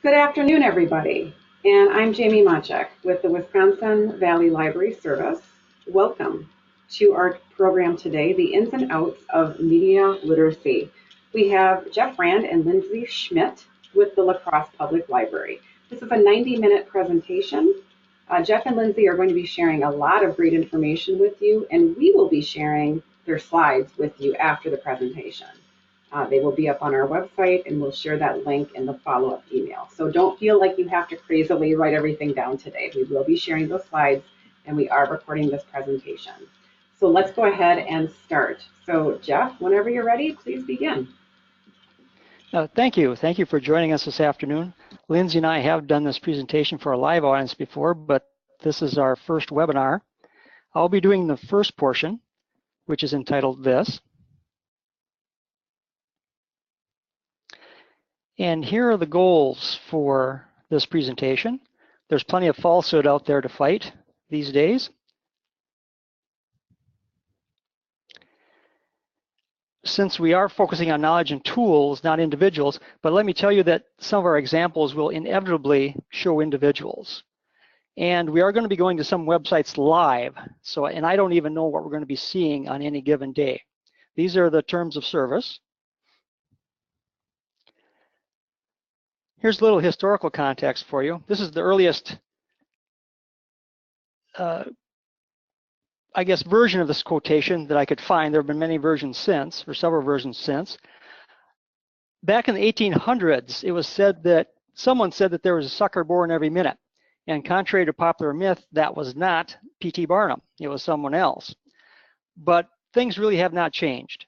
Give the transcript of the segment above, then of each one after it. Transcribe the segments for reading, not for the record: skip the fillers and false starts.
Good afternoon, everybody. And I'm Jamie Machek with the Wisconsin Valley Library Service. Welcome to our program today, The Ins and Outs of Media Literacy. We have Jeff Rand and Lindsay Schmidt with the La Crosse Public Library. This is a 90-minute presentation. Jeff and Lindsay are going to be sharing a lot of great information with you, and we will be sharing their slides with you after the presentation. They will be up on our website, and we'll share that link in the follow-up email. So don't feel like you have to crazily write everything down today. We will be sharing those slides, and we are recording this presentation. So let's go ahead and start. So Jeff, whenever you're ready, please begin. Thank you. Thank you for joining us this afternoon. Lindsay and I have done this presentation for a live audience before, but this is our first webinar. I'll be doing the first portion, which is entitled This. And here are the goals for this presentation. There's plenty of falsehood out there to fight these days. Since we are focusing on knowledge and tools, not individuals, but let me tell you that some of our examples will inevitably show individuals. And we are going to be going to some websites live, and I don't even know what we're going to be seeing on any given day. These are the terms of service. Here's a little historical context for you. This is the earliest, I guess, version of this quotation that I could find. There have been many versions since, or several versions since. Back in the 1800s, it was said that someone said that there was a sucker born every minute. And contrary to popular myth, that was not P.T. Barnum. It was someone else. But things really have not changed.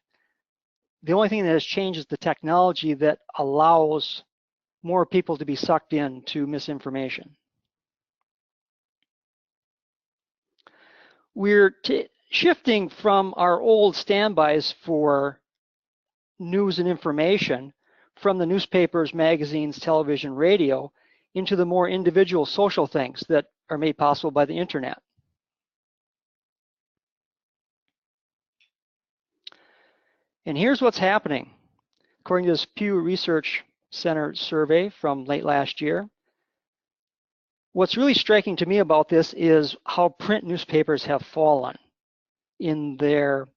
The only thing that has changed is the technology that allows more people to be sucked into misinformation. We're shifting from our old standbys for news and information from the newspapers, magazines, television, radio, into the more individual social things that are made possible by the internet. And here's what's happening. According to this Pew Research Center survey from late last year, what's really striking to me about this is how print newspapers have fallen in their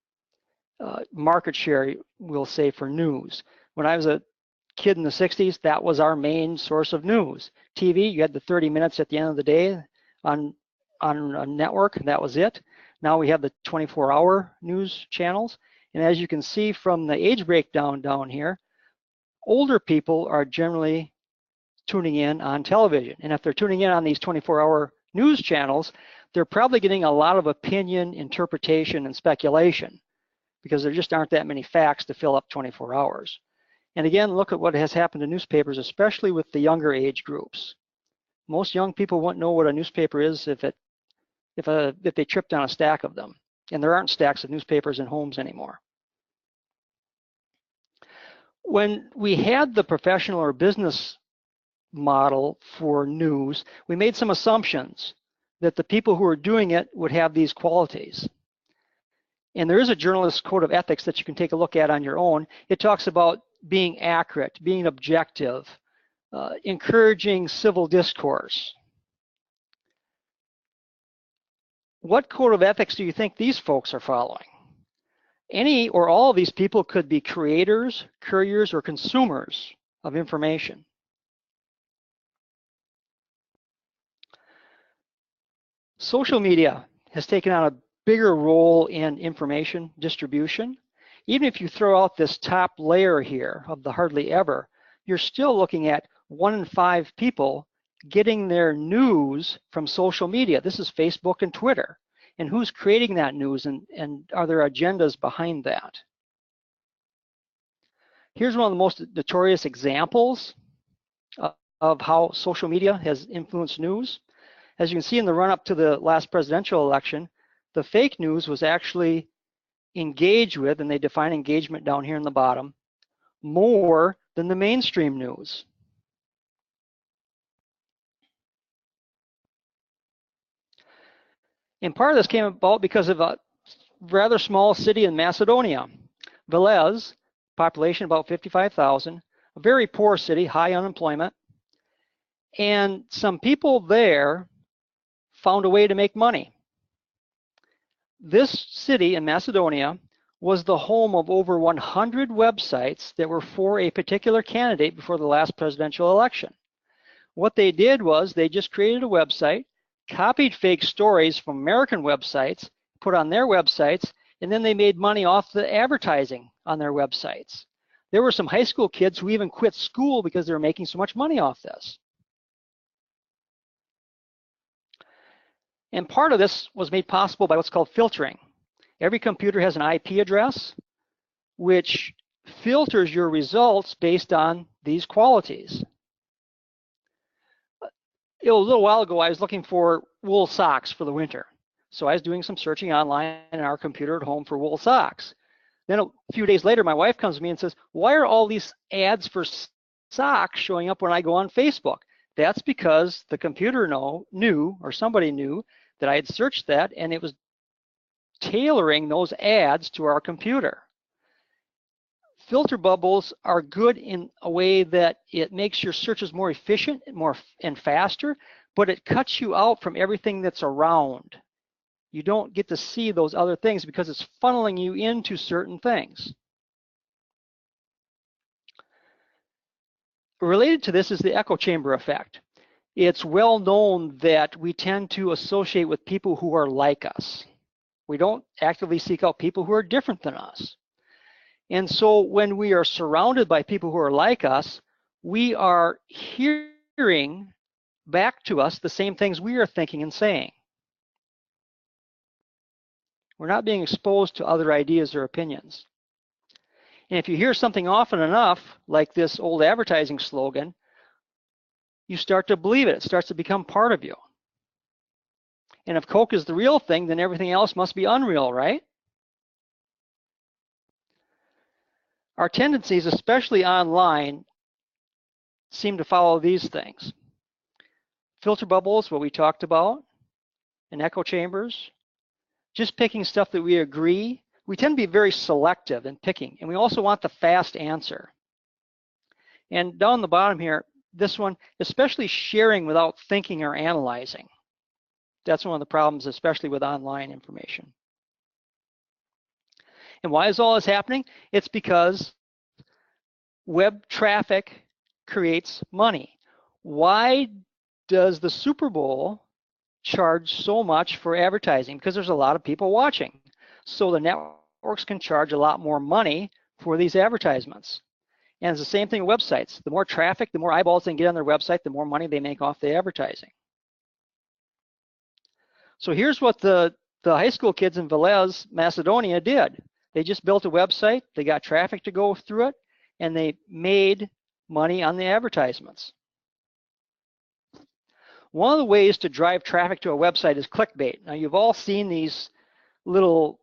market share, we'll say, for news. When I was a kid in the 60s, that was our main source of news. TV, you had the 30 minutes at the end of the day on a network, that was it. Now we have the 24-hour news channels. And as you can see from the age breakdown down here, older people are generally tuning in on television. And if they're tuning in on these 24-hour news channels, they're probably getting a lot of opinion, interpretation, and speculation because there just aren't that many facts to fill up 24 hours. And again, look at what has happened to newspapers, especially with the younger age groups. Most young people won't know what a newspaper is if they tripped on a stack of them. And there aren't stacks of newspapers in homes anymore. When we had the professional or business model for news, we made some assumptions that the people who are doing it would have these qualities. And there is a journalist's code of ethics that you can take a look at on your own. It talks about being accurate, being objective, encouraging civil discourse. What code of ethics do you think these folks are following? Any or all of these people could be creators, couriers, or consumers of information. Social media has taken on a bigger role in information distribution. Even if you throw out this top layer here of the hardly ever, you're still looking at 1 in 5 people getting their news from social media. This is Facebook and Twitter. And who's creating that news, and are there agendas behind that? Here's one of the most notorious examples of how social media has influenced news. As you can see in the run-up to the last presidential election, the fake news was actually engaged with, and they define engagement down here in the bottom, more than the mainstream news. And part of this came about because of a rather small city in Macedonia. Veles, population about 55,000, a very poor city, high unemployment. And some people there found a way to make money. This city in Macedonia was the home of over 100 websites that were for a particular candidate before the last presidential election. What they did was they just created a website, copied fake stories from American websites, put on their websites, and then they made money off the advertising on their websites. There were some high school kids who even quit school because they were making so much money off this. And part of this was made possible by what's called filtering. Every computer has an IP address, which filters your results based on these qualities. A little while ago, I was looking for wool socks for the winter. So I was doing some searching online on our computer at home for wool socks. Then a few days later, my wife comes to me and says, why are all these ads for socks showing up when I go on Facebook? That's because the computer knew, or somebody knew, that I had searched that, and it was tailoring those ads to our computer. Filter bubbles are good in a way that it makes your searches more efficient and faster, but it cuts you out from everything that's around. You don't get to see those other things because it's funneling you into certain things. Related to this is the echo chamber effect. It's well known that we tend to associate with people who are like us. We don't actively seek out people who are different than us. And so when we are surrounded by people who are like us, we are hearing back to us the same things we are thinking and saying. We're not being exposed to other ideas or opinions. And if you hear something often enough, like this old advertising slogan, you start to believe it. It starts to become part of you. And if Coke is the real thing, then everything else must be unreal, right? Our tendencies, especially online, seem to follow these things. Filter bubbles, what we talked about, and echo chambers. Just picking stuff that we agree. We tend to be very selective in picking, and we also want the fast answer. And down the bottom here, this one, especially sharing without thinking or analyzing. That's one of the problems, especially with online information. And why is all this happening? It's because web traffic creates money. Why does the Super Bowl charge so much for advertising? Because there's a lot of people watching. So the networks can charge a lot more money for these advertisements. And it's the same thing with websites. The more traffic, the more eyeballs they can get on their website, the more money they make off the advertising. So here's what the high school kids in Veles, Macedonia did. They just built a website, they got traffic to go through it, and they made money on the advertisements. One of the ways to drive traffic to a website is clickbait. Now you've all seen these little,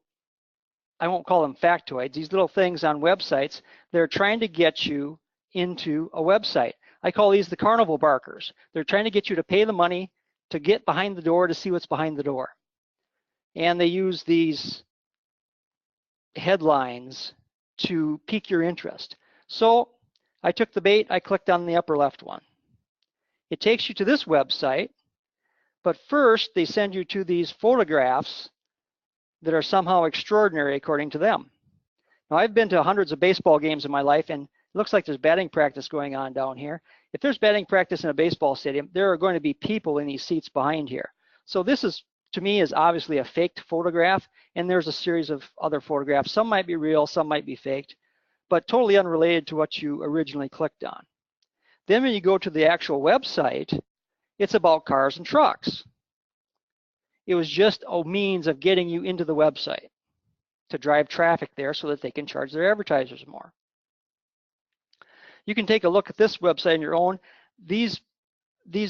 I won't call them factoids, these little things on websites. They're trying to get you into a website. I call these the carnival barkers. They're trying to get you to pay the money to get behind the door to see what's behind the door. And they use these headlines to pique your interest. So I took the bait, I clicked on the upper left one. It takes you to this website, but first they send you to these photographs that are somehow extraordinary according to them. Now I've been to hundreds of baseball games in my life, and it looks like there's batting practice going on down here. If there's batting practice in a baseball stadium, there are going to be people in these seats behind here. So this is, to me, is obviously a faked photograph, and there's a series of other photographs. Some might be real, some might be faked, but totally unrelated to what you originally clicked on. Then when you go to the actual website, it's about cars and trucks. It was just a means of getting you into the website to drive traffic there so that they can charge their advertisers more. You can take a look at this website on your own. These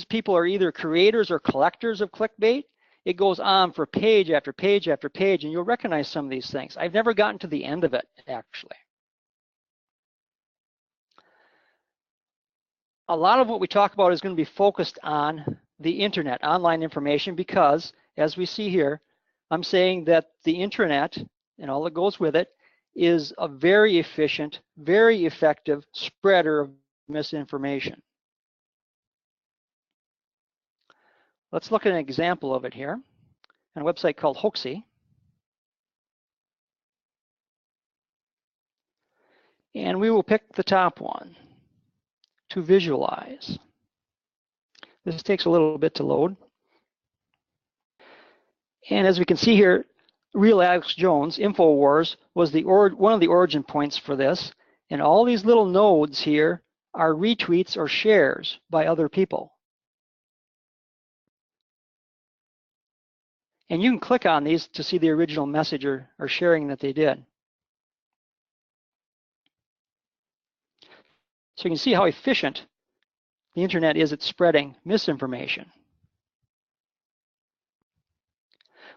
people are either creators or collectors of clickbait. It goes on for page after page after page, and you'll recognize some of these things. I've never gotten to the end of it, actually. A lot of what we talk about is going to be focused on the internet, online information, because, as we see here, I'm saying that the internet and all that goes with it is a very efficient, very effective spreader of misinformation. Let's look at an example of it here on a website called Hoaxy. And we will pick the top one to visualize. This takes a little bit to load. And as we can see here, Real Alex Jones, InfoWars, was one of the origin points for this. And all these little nodes here are retweets or shares by other people. And you can click on these to see the original message or sharing that they did. So you can see how efficient the internet is at spreading misinformation.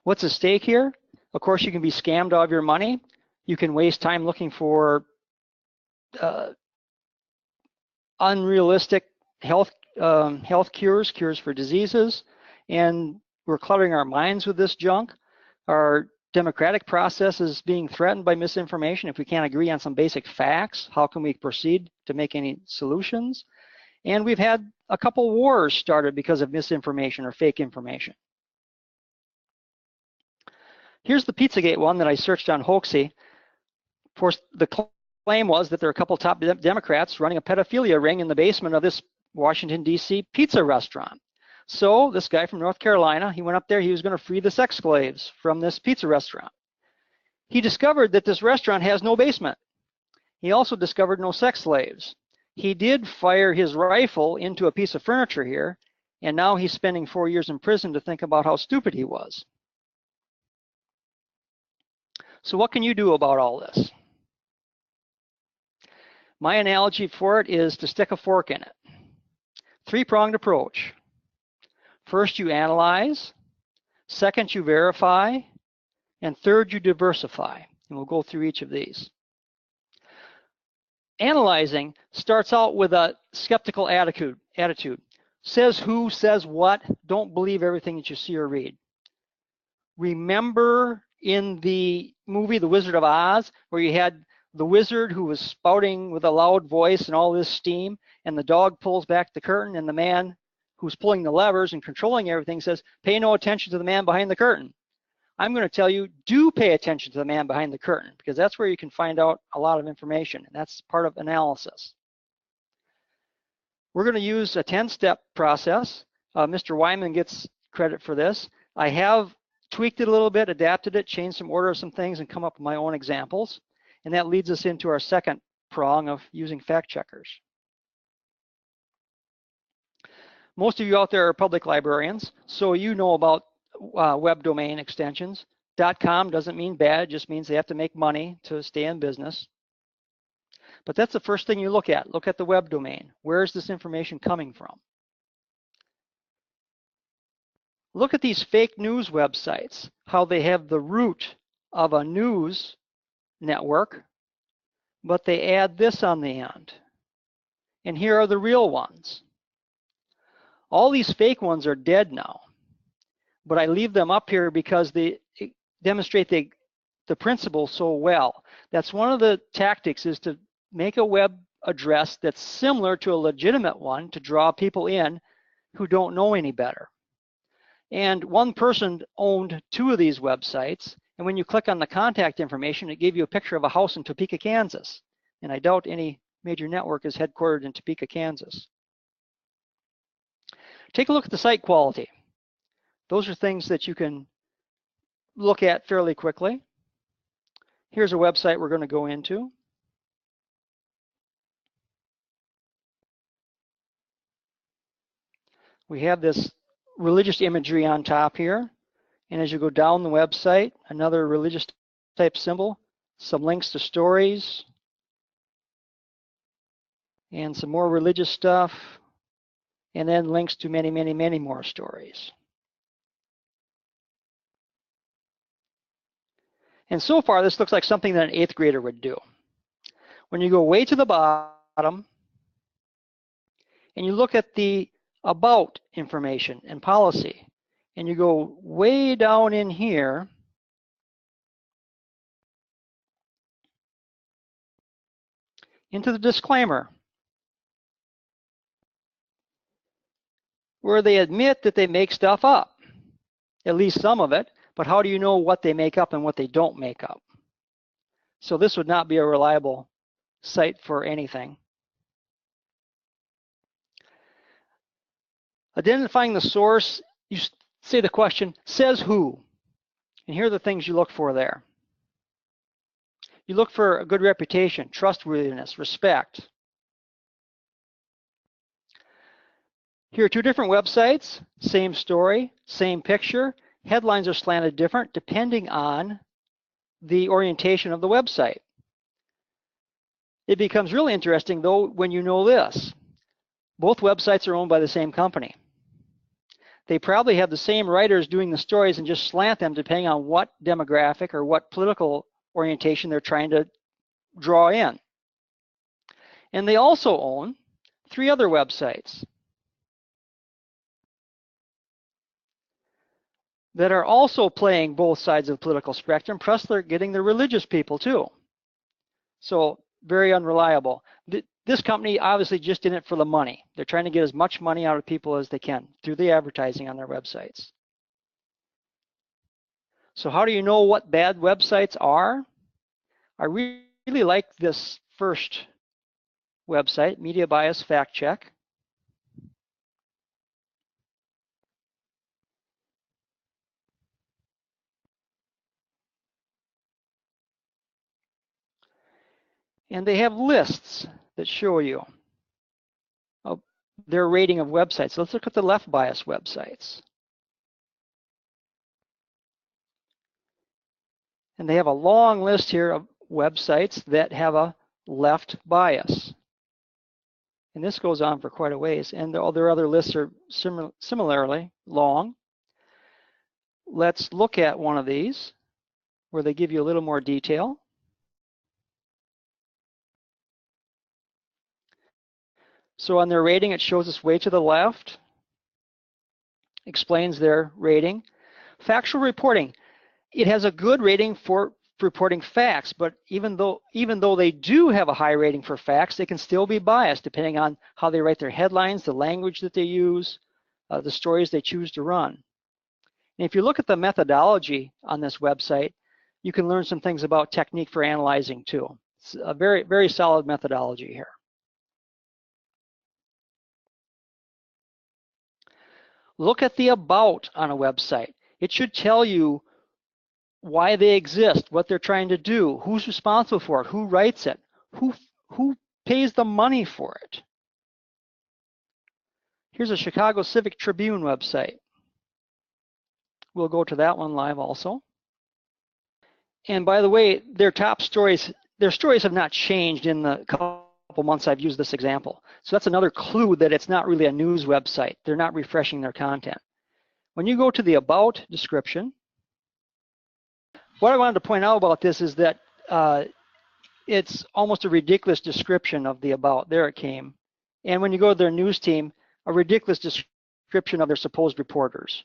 What's at stake here? Of course, you can be scammed out of your money. You can waste time looking for unrealistic health cures for diseases, and we're cluttering our minds with this junk. Our democratic process is being threatened by misinformation. If we can't agree on some basic facts, how can we proceed to make any solutions? And we've had a couple wars started because of misinformation or fake information. Here's the Pizzagate one that I searched on Hoaxy. Of course, the claim was that there are a couple top Democrats running a pedophilia ring in the basement of this Washington, D.C. pizza restaurant. So this guy from North Carolina, he went up there, he was going to free the sex slaves from this pizza restaurant. He discovered that this restaurant has no basement. He also discovered no sex slaves. He did fire his rifle into a piece of furniture here, and now he's spending 4 years in prison to think about how stupid he was. So what can you do about all this? My analogy for it is to stick a fork in it. Three-pronged approach. First, you analyze. Second, you verify. And third, you diversify. And we'll go through each of these. Analyzing starts out with a skeptical attitude. Says who, says what. Don't believe everything that you see or read. Remember in the movie The Wizard of Oz, where you had the wizard who was spouting with a loud voice and all this steam, and the dog pulls back the curtain, and the man who's pulling the levers and controlling everything says, pay no attention to the man behind the curtain. I'm going to tell you, do pay attention to the man behind the curtain, because that's where you can find out a lot of information, and that's part of analysis. We're going to use a 10-step process. Mr. Wyman gets credit for this. I have tweaked it a little bit, adapted it, changed some order of some things, and come up with my own examples. And that leads us into our second prong of using fact checkers. Most of you out there are public librarians, so you know about web domain extensions. .com doesn't mean bad, it just means they have to make money to stay in business. But that's the first thing you look at. Look at the web domain. Where is this information coming from? Look at these fake news websites, how they have the root of a news network, but they add this on the end. And here are the real ones. All these fake ones are dead now, but I leave them up here because they demonstrate the principle so well. That's one of the tactics, is to make a web address that's similar to a legitimate one to draw people in who don't know any better. And one person owned 2 of these websites, and when you click on the contact information, it gave you a picture of a house in Topeka, Kansas. And I doubt any major network is headquartered in Topeka, Kansas. Take a look at the site quality. Those are things that you can look at fairly quickly. Here's a website we're going to go into. We have this religious imagery on top here. And as you go down the website, another religious type symbol, some links to stories, and some more religious stuff, and then links to many, many, many more stories. And so far, this looks like something that an 8th grader would do. When you go way to the bottom, and you look at the about information and policy, and you go way down in here, into the disclaimer, where they admit that they make stuff up, at least some of it, but how do you know what they make up and what they don't make up? So this would not be a reliable site for anything. Identifying the source, you say the question, says who? And here are the things you look for there. You look for a good reputation, trustworthiness, respect. Here are two different websites, same story, same picture. Headlines are slanted different depending on the orientation of the website. It becomes really interesting though when you know this. Both websites are owned by the same company. They probably have the same writers doing the stories and just slant them depending on what demographic or what political orientation they're trying to draw in. And they also own 3 other websites that are also playing both sides of the political spectrum, plus they're getting the religious people too. So very unreliable. This company obviously just in it for the money. They're trying to get as much money out of people as they can through the advertising on their websites. So how do you know what bad websites are? I really like this first website, Media Bias Fact Check. And they have lists that show you their rating of websites. So let's look at the left bias websites. And they have a long list here of websites that have a left bias. And this goes on for quite a ways. And their other lists are similarly long. Let's look at one of these where they give you a little more detail. So on their rating, it shows us way to the left, explains their rating. Factual reporting, it has a good rating for reporting facts, but even though they do have a high rating for facts, they can still be biased depending on how they write their headlines, the language that they use, the stories they choose to run. And if you look at the methodology on this website, you can learn some things about technique for analyzing too. It's a very, very solid methodology here. Look at the about on a website. It should tell you why they exist, what they're trying to do, who's responsible for it, who writes it, who pays the money for it. Here's a Chicago Civic Tribune website. We'll go to that one live also. And by the way, their top stories, their stories have not changed in the couple months I've used this example. So that's another clue that it's not really a news website. They're not refreshing their content. When you go to the about description, what I wanted to point out about this is that it's almost a ridiculous description of the about. There it came. And when you go to their news team, a ridiculous description of their supposed reporters.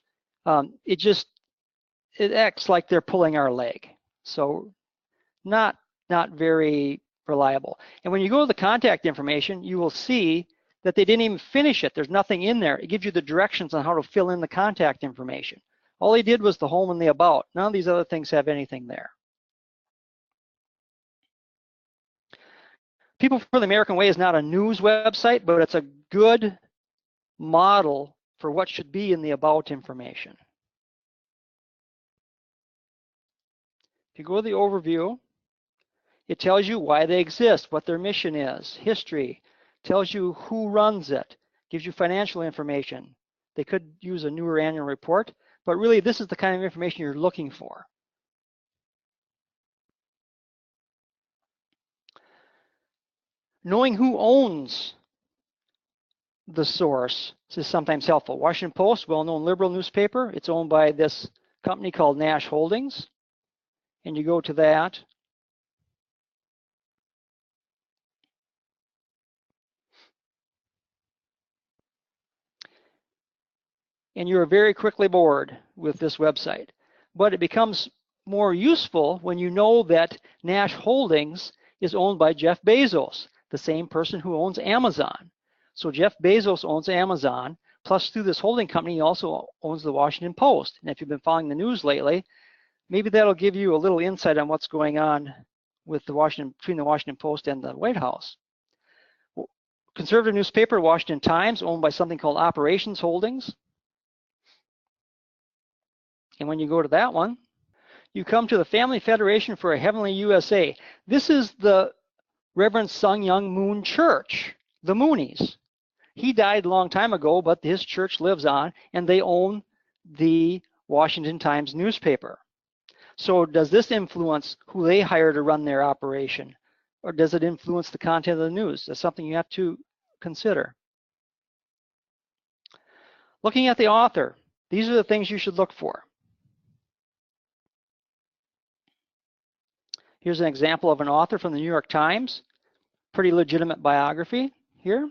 It acts like they're pulling our leg. So not very reliable. And when you go to the contact information, you will see that they didn't even finish it. There's nothing in there. It gives you the directions on how to fill in the contact information. All they did was the home and the about. None of these other things have anything there. People for the American Way is not a news website, but it's a good model for what should be in the about information. If you go to the overview, it tells you why they exist, what their mission is, history, tells you who runs it, gives you financial information. They could use a newer annual report, but really this is the kind of information you're looking for. Knowing who owns the source is sometimes helpful. Washington Post, well-known liberal newspaper, it's owned by this company called Nash Holdings. And you go to that. And you're very quickly bored with this website. But it becomes more useful when you know that Nash Holdings is owned by Jeff Bezos, the same person who owns Amazon. So Jeff Bezos owns Amazon, Plus, through this holding company, he also owns the Washington Post. And if you've been following the news lately, maybe that'll give you a little insight on what's going on with between the Washington Post and the White House. Conservative newspaper, Washington Times, owned by something called Operations Holdings. And when you go to that one, you come to the Family Federation for a Heavenly USA. This is the Reverend Sun Myung Moon Church, the Moonies. He died a long time ago, but his church lives on, and they own the Washington Times newspaper. So does this influence who they hire to run their operation? Or does it influence the content of the news? That's something you have to consider. Looking at the author, these are the things you should look for. Here's an example of an author from the New York Times. Pretty legitimate biography here.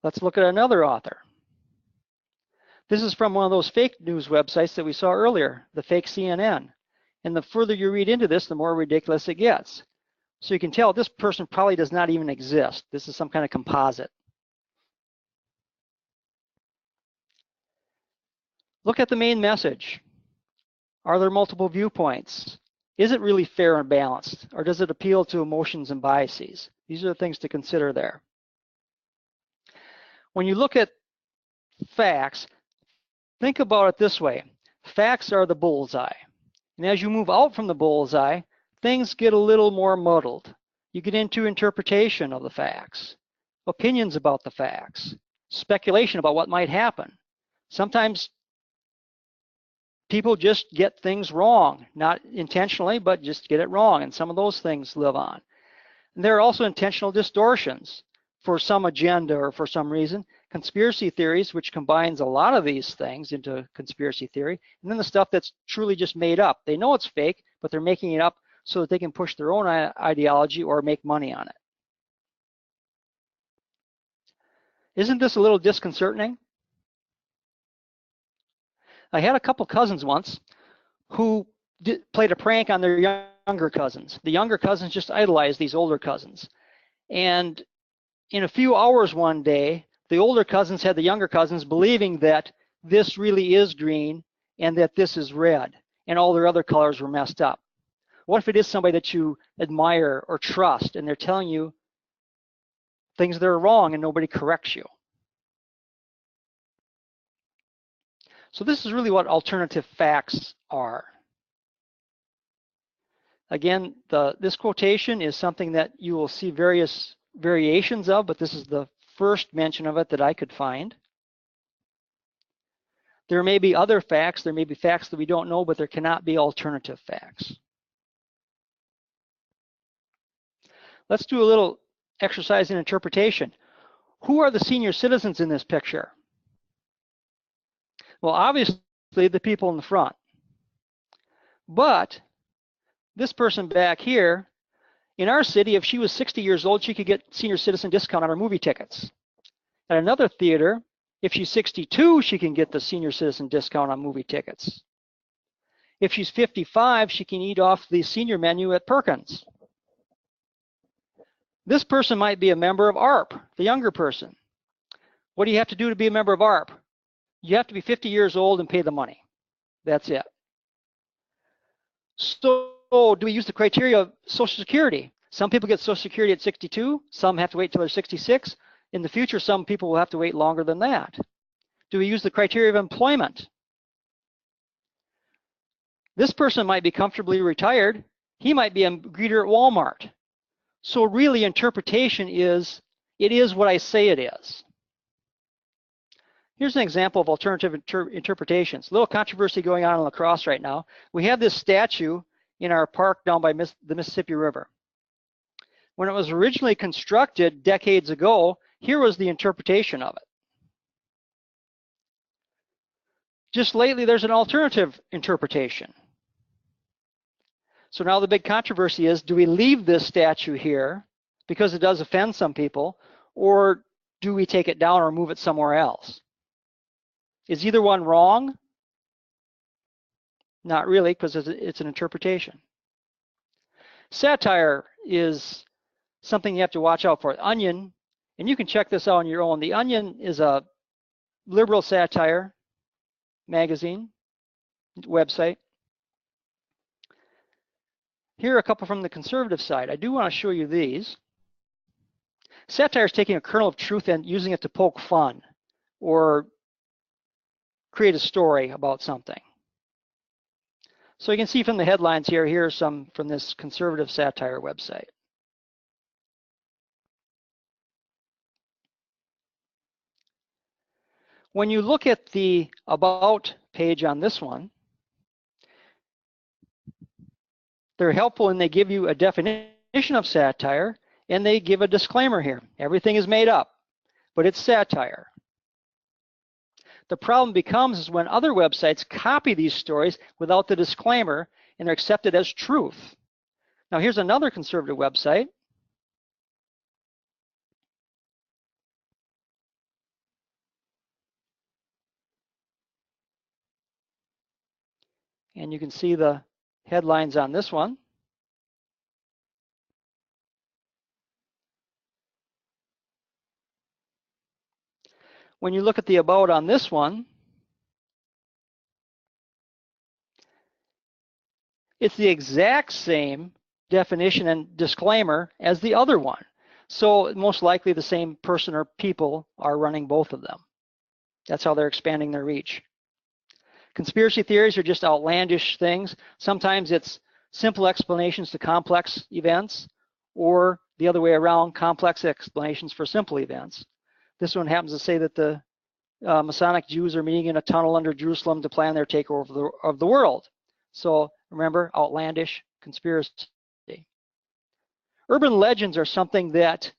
Let's look at another author. This is from one of those fake news websites that we saw earlier, the fake CNN. And the further you read into this, the more ridiculous it gets. So you can tell this person probably does not even exist. This is some kind of composite. Look at the main message. Are there multiple viewpoints? Is it really fair and balanced? Or does it appeal to emotions and biases? These are the things to consider there. When you look at facts, think about it this way. Facts are the bullseye. And as you move out from the bullseye, things get a little more muddled. You get into interpretation of the facts, opinions about the facts, speculation about what might happen. Sometimes people just get things wrong, not intentionally, but just get it wrong, and some of those things live on. And there are also intentional distortions for some agenda or for some reason. Conspiracy theories, which combines a lot of these things into conspiracy theory, and then the stuff that's truly just made up. They know it's fake, but they're making it up so that they can push their own ideology or make money on it. Isn't this a little disconcerting? I had a couple cousins once who played a prank on their younger cousins. The younger cousins just idolized these older cousins. And in a few hours one day, the older cousins had the younger cousins believing that this really is green and that this is red, and all their other colors were messed up. What if it is somebody that you admire or trust and they're telling you things that are wrong and nobody corrects you? So this is really what alternative facts are. Again, this quotation is something that you will see various variations of, but this is the first mention of it that I could find. There may be other facts, there may be facts that we don't know, but there cannot be alternative facts. Let's do a little exercise in interpretation. Who are the senior citizens in this picture? Well, obviously the people in the front. But this person back here, in our city, if she was 60 years old, she could get senior citizen discount on her movie tickets. At another theater, if she's 62, she can get the senior citizen discount on movie tickets. If she's 55, she can eat off the senior menu at Perkins. This person might be a member of ARP, the younger person. What do you have to do to be a member of ARP? You have to be 50 years old and pay the money. That's it. So do we use the criteria of Social Security? Some people get Social Security at 62. Some have to wait till they're 66. In the future, some people will have to wait longer than that. Do we use the criteria of employment? This person might be comfortably retired. He might be a greeter at Walmart. So really, interpretation is, it is what I say it is. Here's an example of alternative interpretations. A little controversy going on in La Crosse right now. We have this statue in our park down by the Mississippi River. When it was originally constructed decades ago, here was the interpretation of it. Just lately, there's an alternative interpretation. So now the big controversy is, do we leave this statue here because it does offend some people, or do we take it down or move it somewhere else? Is either one wrong? Not really, because it's an interpretation. Satire is something you have to watch out for. Onion And you can check this out on your own. The Onion is a liberal satire magazine website. Here are a couple from the conservative side. I do want to show you these. Satire is taking a kernel of truth and using it to poke fun or create a story about something. So you can see from the headlines here are some from this conservative satire website. When you look at the About page on this one, they're helpful and they give you a definition of satire and they give a disclaimer here. Everything is made up, but it's satire. The problem becomes is when other websites copy these stories without the disclaimer and they're accepted as truth. Now here's another conservative website. And you can see the headlines on this one. When you look at the About on this one, it's the exact same definition and disclaimer as the other one. So most likely the same person or people are running both of them. That's how they're expanding their reach. Conspiracy theories are just outlandish things. Sometimes it's simple explanations to complex events, or the other way around, complex explanations for simple events. This one happens to say that the Masonic Jews are meeting in a tunnel under Jerusalem to plan their takeover of the world. So remember, outlandish, conspiracy. Urban legends are something that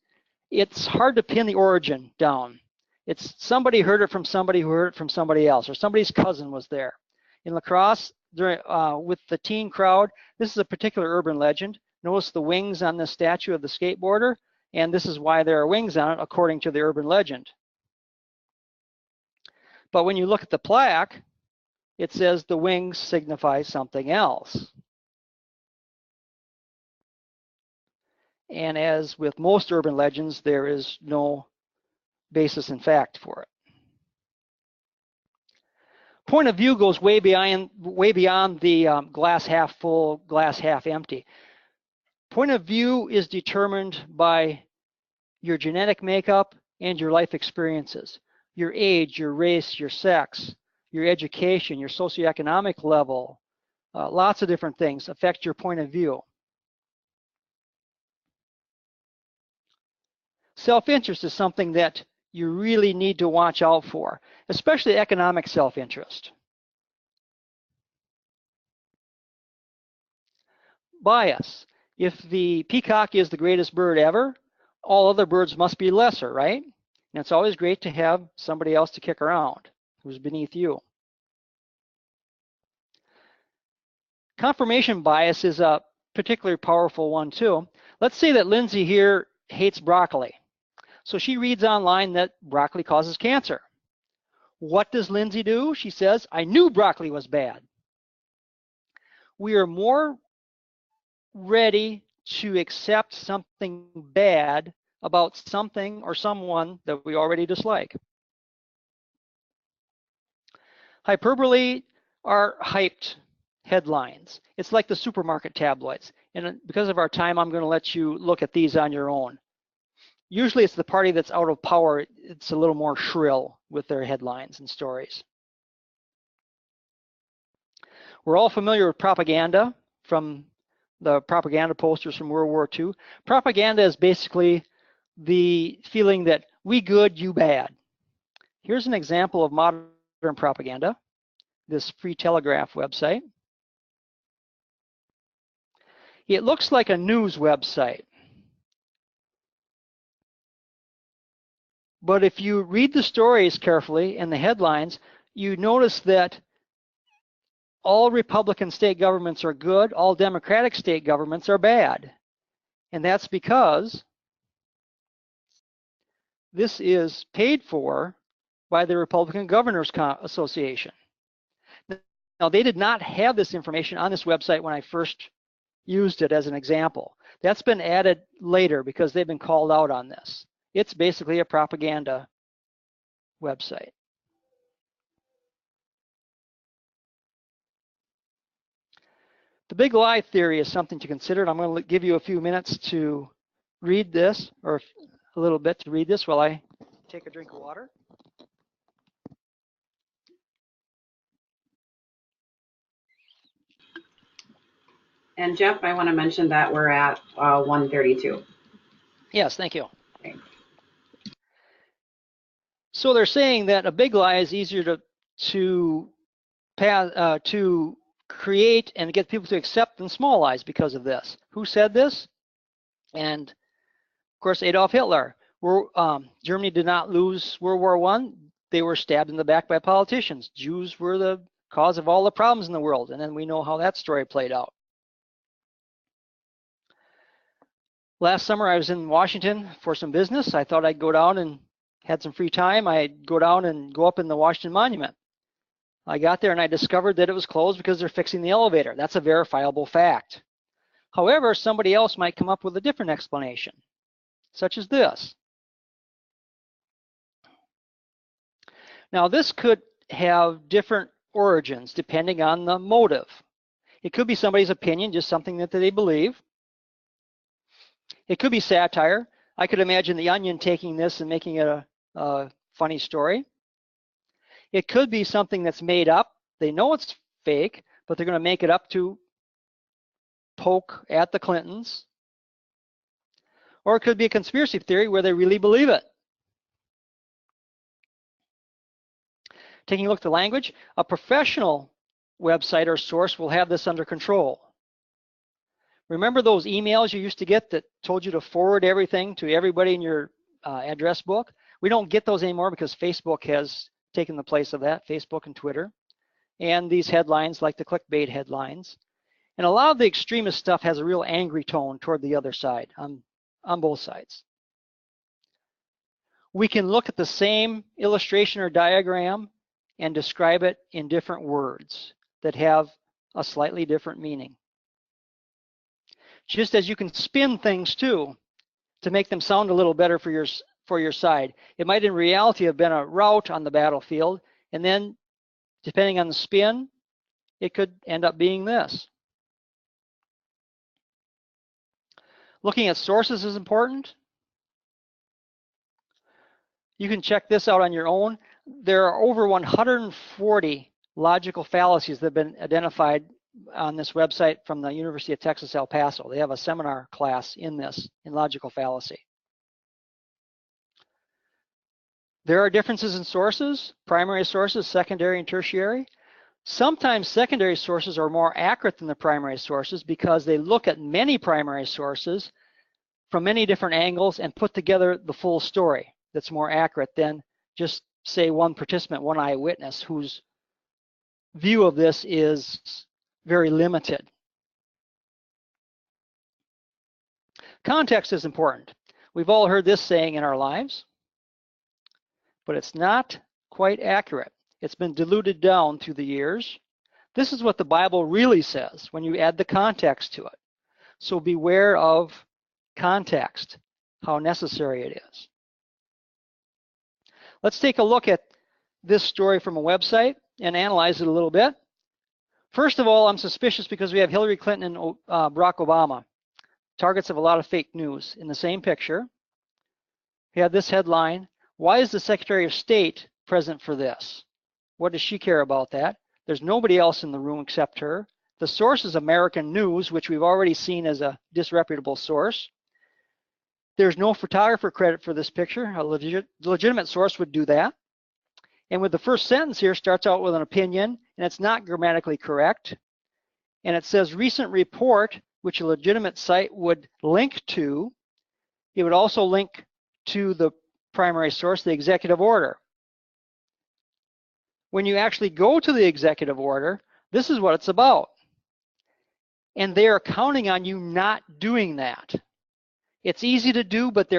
it's hard to pin the origin down. It's somebody heard it from somebody who heard it from somebody else, or somebody's cousin was there. In La Crosse, with the teen crowd, this is a particular urban legend. Notice the wings on the statue of the skateboarder, and this is why there are wings on it, according to the urban legend. But when you look at the plaque, it says the wings signify something else. And as with most urban legends, there is no basis in fact for it. Point of view goes way beyond the glass half full, glass half empty. Point of view is determined by your genetic makeup and your life experiences. Your age, your race, your sex, your education, your socioeconomic level, lots of different things affect your point of view. Self-interest is something that you really need to watch out for, especially economic self-interest. Bias. If the peacock is the greatest bird ever, all other birds must be lesser, right? And it's always great to have somebody else to kick around who's beneath you. Confirmation bias is a particularly powerful one too. Let's say that Lindsay here hates broccoli. So she reads online that broccoli causes cancer. What does Lindsay do? She says, I knew broccoli was bad. We are more ready to accept something bad about something or someone that we already dislike. Hyperbole are hyped headlines. It's like the supermarket tabloids. And because of our time, I'm going to let you look at these on your own. Usually it's the party that's out of power. It's a little more shrill with their headlines and stories. We're all familiar with propaganda from the propaganda posters from World War II. Propaganda is basically the feeling that we good, you bad. Here's an example of modern propaganda, this Free Telegraph website. It looks like a news website. But if you read the stories carefully and the headlines, you notice that all Republican state governments are good, all Democratic state governments are bad. And that's because this is paid for by the Republican Governors Association. Now, they did not have this information on this website when I first used it as an example. That's been added later because they've been called out on this. It's basically a propaganda website. The big lie theory is something to consider, and I'm going to give you a few minutes to read this, or a little bit to read this while I take a drink of water. And Jeff, I want to mention that we're at 132. Yes, thank you. Thanks. So they're saying that a big lie is easier to create and get people to accept than small lies because of this. Who said this? And of course, Adolf Hitler. Germany did not lose World War I. They were stabbed in the back by politicians. Jews were the cause of all the problems in the world. And then we know how that story played out. Last summer, I was in Washington for some business. I thought I'd go down and had some free time. I'd go down and go up in the Washington Monument. I got there and I discovered that it was closed because they're fixing the elevator. That's a verifiable fact. However, somebody else might come up with a different explanation, such as this. Now, this could have different origins depending on the motive. It could be somebody's opinion, just something that they believe. It could be satire. I could imagine the Onion taking this and making it a funny story. It could be something that's made up. They know it's fake, but they're going to make it up to poke at the Clintons. Or it could be a conspiracy theory where they really believe it. Taking a look at the language, a professional website or source will have this under control. Remember those emails you used to get that told you to forward everything to everybody in your address book? We don't get those anymore because Facebook has taken the place of that, Facebook and Twitter. And these headlines, like the clickbait headlines. And a lot of the extremist stuff has a real angry tone toward the other side, on both sides. We can look at the same illustration or diagram and describe it in different words that have a slightly different meaning. Just as you can spin things too to make them sound a little better for your side. It might in reality have been a rout on the battlefield, and then depending on the spin, it could end up being this. Looking at sources is important. You can check this out on your own. There are over 140 logical fallacies that have been identified on this website from the University of Texas, El Paso. They have a seminar class in this, in logical fallacy. There are differences in sources, primary sources, secondary and tertiary. Sometimes secondary sources are more accurate than the primary sources because they look at many primary sources from many different angles and put together the full story that's more accurate than just, say, one participant, one eyewitness whose view of this is very limited. Context is important. We've all heard this saying in our lives, but it's not quite accurate. It's been diluted down through the years. This is what the Bible really says when you add the context to it. So beware of context, how necessary it is. Let's take a look at this story from a website and analyze it a little bit. First of all, I'm suspicious because we have Hillary Clinton and Barack Obama, targets of a lot of fake news in the same picture. We have this headline, why is the Secretary of State present for this? What does she care about that? There's nobody else in the room except her. The source is American News, which we've already seen as a disreputable source. There's no photographer credit for this picture. A legitimate source would do that. And with the first sentence here starts out with an opinion, and it's not grammatically correct. And it says recent report, which a legitimate site would link to. It would also link to the primary source, the executive order. When you actually go to the executive order, this is what it's about. And they are counting on you not doing that. It's easy to do, but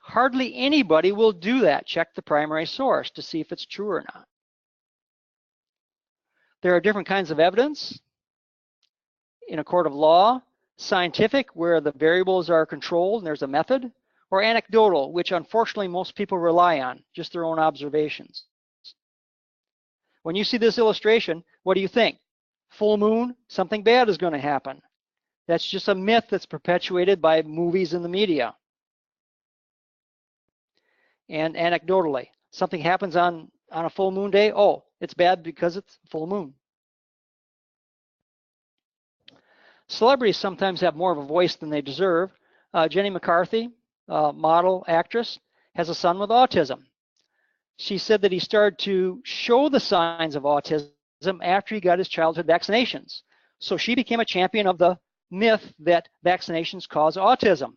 hardly anybody will do that. Check the primary source to see if it's true or not. There are different kinds of evidence in a court of law, scientific, where the variables are controlled and there's a method, or anecdotal, which unfortunately most people rely on, just their own observations. When you see this illustration, what do you think? Full moon, something bad is going to happen. That's just a myth that's perpetuated by movies and the media. And anecdotally, something happens on a full moon day, oh, it's bad because it's full moon. Celebrities sometimes have more of a voice than they deserve. Jenny McCarthy, model, actress, has a son with autism. She said that he started to show the signs of autism after he got his childhood vaccinations. So she became a champion of the myth that vaccinations cause autism.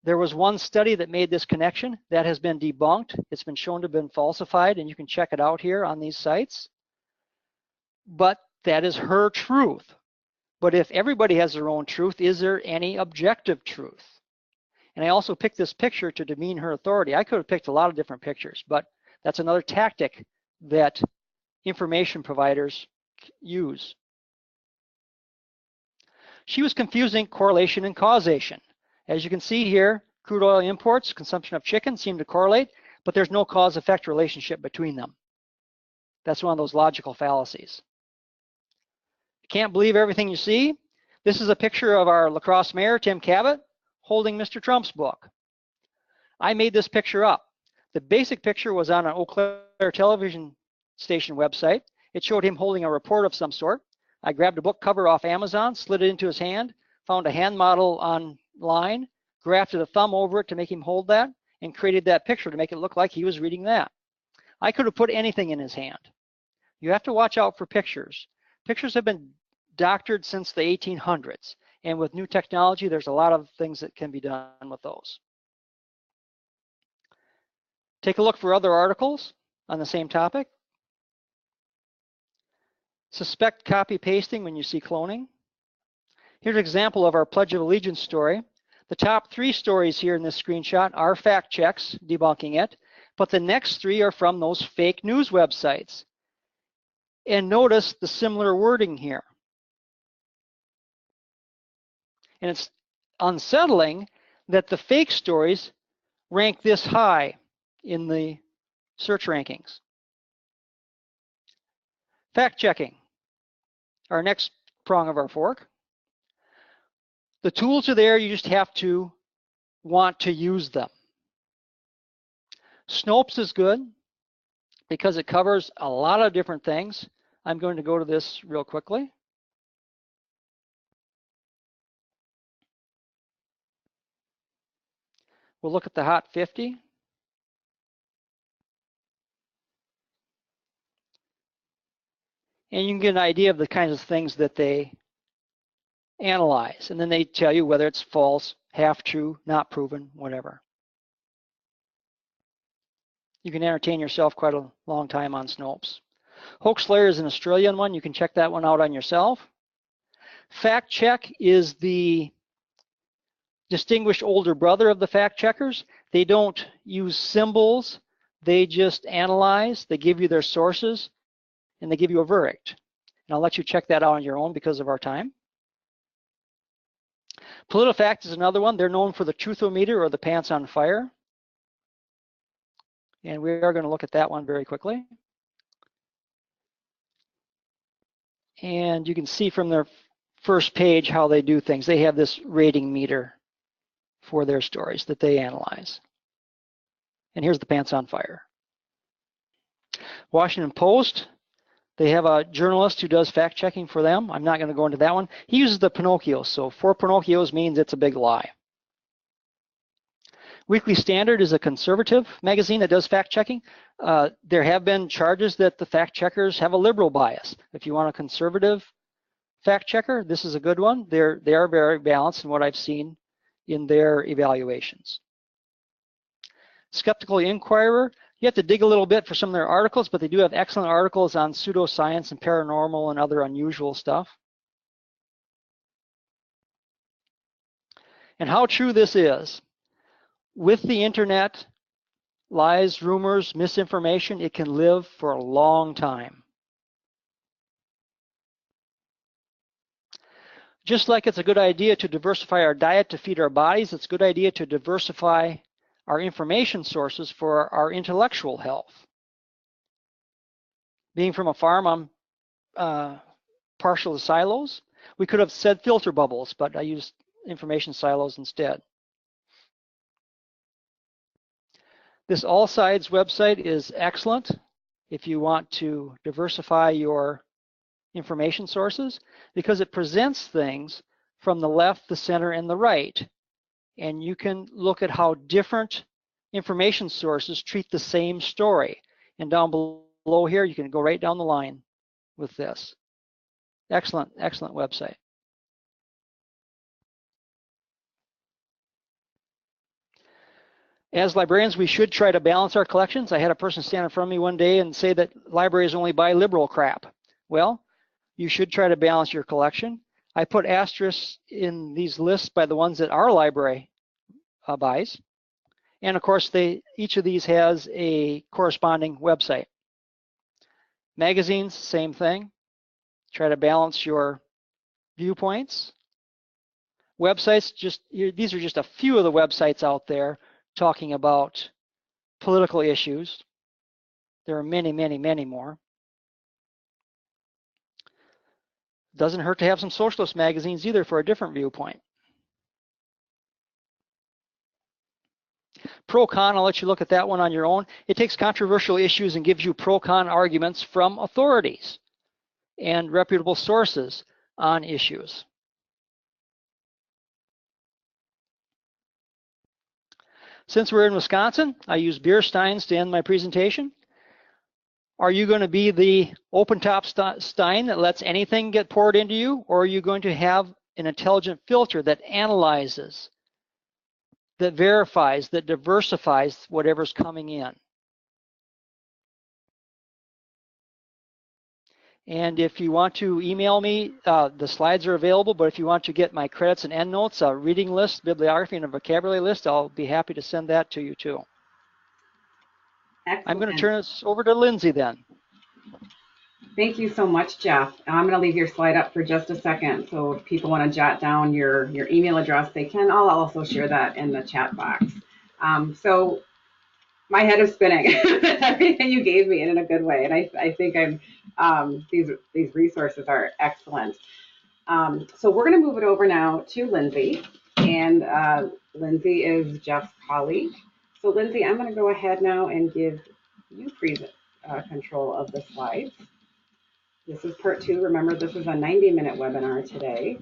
There was one study that made this connection that has been debunked. It's been shown to have been falsified, and you can check it out here on these sites. But that is her truth. But if everybody has their own truth, is there any objective truth? And I also picked this picture to demean her authority. I could have picked a lot of different pictures, but that's another tactic that information providers use. She was confusing correlation and causation. As you can see here, crude oil imports, consumption of chicken seem to correlate, but there's no cause-effect relationship between them. That's one of those logical fallacies. Can't believe everything you see. This is a picture of our La Crosse mayor, Tim Cabot, holding Mr. Trump's book. I made this picture up. The basic picture was on an Eau Claire television station website. It showed him holding a report of some sort. I grabbed a book cover off Amazon, slid it into his hand, found a hand model online, grafted a thumb over it to make him hold that, and created that picture to make it look like he was reading that. I could have put anything in his hand. You have to watch out for pictures. Pictures have been doctored since the 1800s, and with new technology, there's a lot of things that can be done with those. Take a look for other articles on the same topic. Suspect copy pasting when you see cloning. Here's an example of our Pledge of Allegiance story. The top 3 stories here in this screenshot are fact checks debunking it, but the next 3 are from those fake news websites. And notice the similar wording here. And it's unsettling that the fake stories rank this high in the search rankings. Fact checking, our next prong of our fork. The tools are there, you just have to want to use them. Snopes is good because it covers a lot of different things. I'm going to go to this real quickly. We'll look at the Hot 50. And you can get an idea of the kinds of things that they analyze. And then they tell you whether it's false, half true, not proven, whatever. You can entertain yourself quite a long time on Snopes. Hoaxslayer is an Australian one. You can check that one out on yourself. Fact Check is the distinguished older brother of the fact checkers. They don't use symbols. They just analyze. They give you their sources, and they give you a verdict. And I'll let you check that out on your own because of our time. PolitiFact is another one. They're known for the truthometer or the pants on fire. And we are going to look at that one very quickly. And you can see from their first page how they do things. They have this rating meter for their stories that they analyze. And here's the pants on fire. Washington Post, they have a journalist who does fact checking for them. I'm not going to go into that one. He uses the Pinocchio, so 4 Pinocchios means it's a big lie. Weekly Standard is a conservative magazine that does fact checking. There have been charges that the fact checkers have a liberal bias. If you want a conservative fact checker, this is a good one. They are very balanced in what I've seen in their evaluations. Skeptical Inquirer, you have to dig a little bit for some of their articles, but they do have excellent articles on pseudoscience and paranormal and other unusual stuff. And how true this is. With the internet, lies, rumors, misinformation, it can live for a long time. just like it's a good idea to diversify our diet to feed our bodies, it's a good idea to diversify our information sources for our intellectual health. Being from a farm, I'm partial to silos. We could have said filter bubbles, but I used information silos instead. This All Sides website is excellent if you want to diversify your information sources, because it presents things from the left, the center, and the right. And you can look at how different information sources treat the same story. And down below here, you can go right down the line with this. Excellent, excellent website. As librarians, we should try to balance our collections. I had a person stand in front of me one day and say that libraries only buy liberal crap. Well, you should try to balance your collection. I put asterisks in these lists by the ones that our library buys. And of course, each of these has a corresponding website. Magazines, same thing. Try to balance your viewpoints. Websites, these are just a few of the websites out there talking about political issues. There are many, many, many more. Doesn't hurt to have some socialist magazines either for a different viewpoint. Pro-con, I'll let you look at that one on your own. It takes controversial issues and gives you pro-con arguments from authorities and reputable sources on issues. Since we're in Wisconsin, I use beer steins to end my presentation. Are you going to be the open-top stein that lets anything get poured into you, or are you going to have an intelligent filter that analyzes, that verifies, that diversifies whatever's coming in? And if you want to email me, the slides are available, but if you want to get my credits and endnotes, a reading list, bibliography, and a vocabulary list, I'll be happy to send that to you too. Excellent. I'm going to turn this over to Lindsay then. Thank you so much, Jeff. I'm going to leave your slide up for just a second. So if people want to jot down your email address, they can. I'll also share that in the chat box. So my head is spinning everything you gave me, and in a good way. And I think these resources are excellent. So we're going to move it over now to Lindsay, and Lindsay is Jeff's colleague. So Lindsay, I'm going to go ahead now and give you control of the slides. This is part 2. Remember, this is a 90-minute webinar today.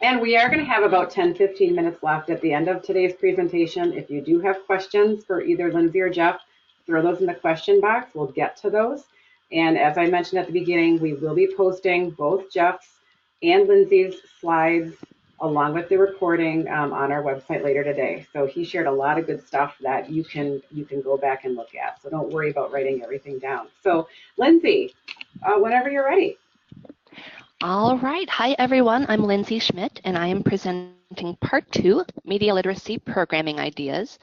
And we are going to have about 10-15 minutes left at the end of today's presentation. If you do have questions for either Lindsay or Jeff, throw those in the question box. We'll get to those. And as I mentioned at the beginning, we will be posting both Jeff's and Lindsay's slides along with the recording on our website later today. So he shared a lot of good stuff that you can go back and look at. So don't worry about writing everything down. So Lindsay, whenever you're ready. All right. Hi, everyone. I'm Lindsay Schmidt, and I am presenting part 2, Media Literacy Programming Ideas.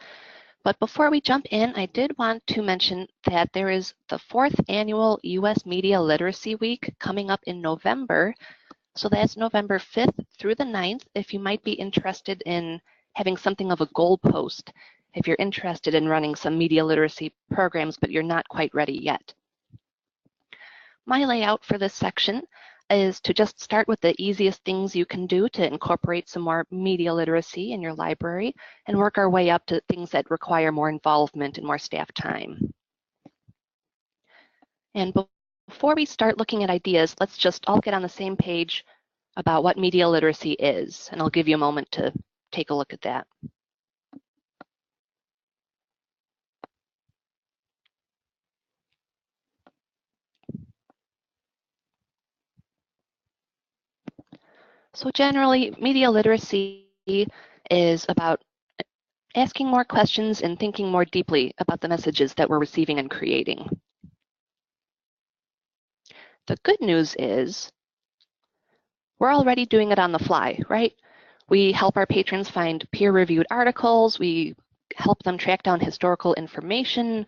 But before we jump in, I did want to mention that there is the 4th annual U.S. Media Literacy Week coming up in November. So that's November 5th through the 9th, if you might be interested in having something of a goalpost, if you're interested in running some media literacy programs, but you're not quite ready yet. My layout for this section is to just start with the easiest things you can do to incorporate some more media literacy in your library and work our way up to things that require more involvement and more staff time. And before we start looking at ideas, let's just all get on the same page about what media literacy is, and I'll give you a moment to take a look at that. So generally, media literacy is about asking more questions and thinking more deeply about the messages that we're receiving and creating. The good news is we're already doing it on the fly, right? We help our patrons find peer-reviewed articles, we help them track down historical information,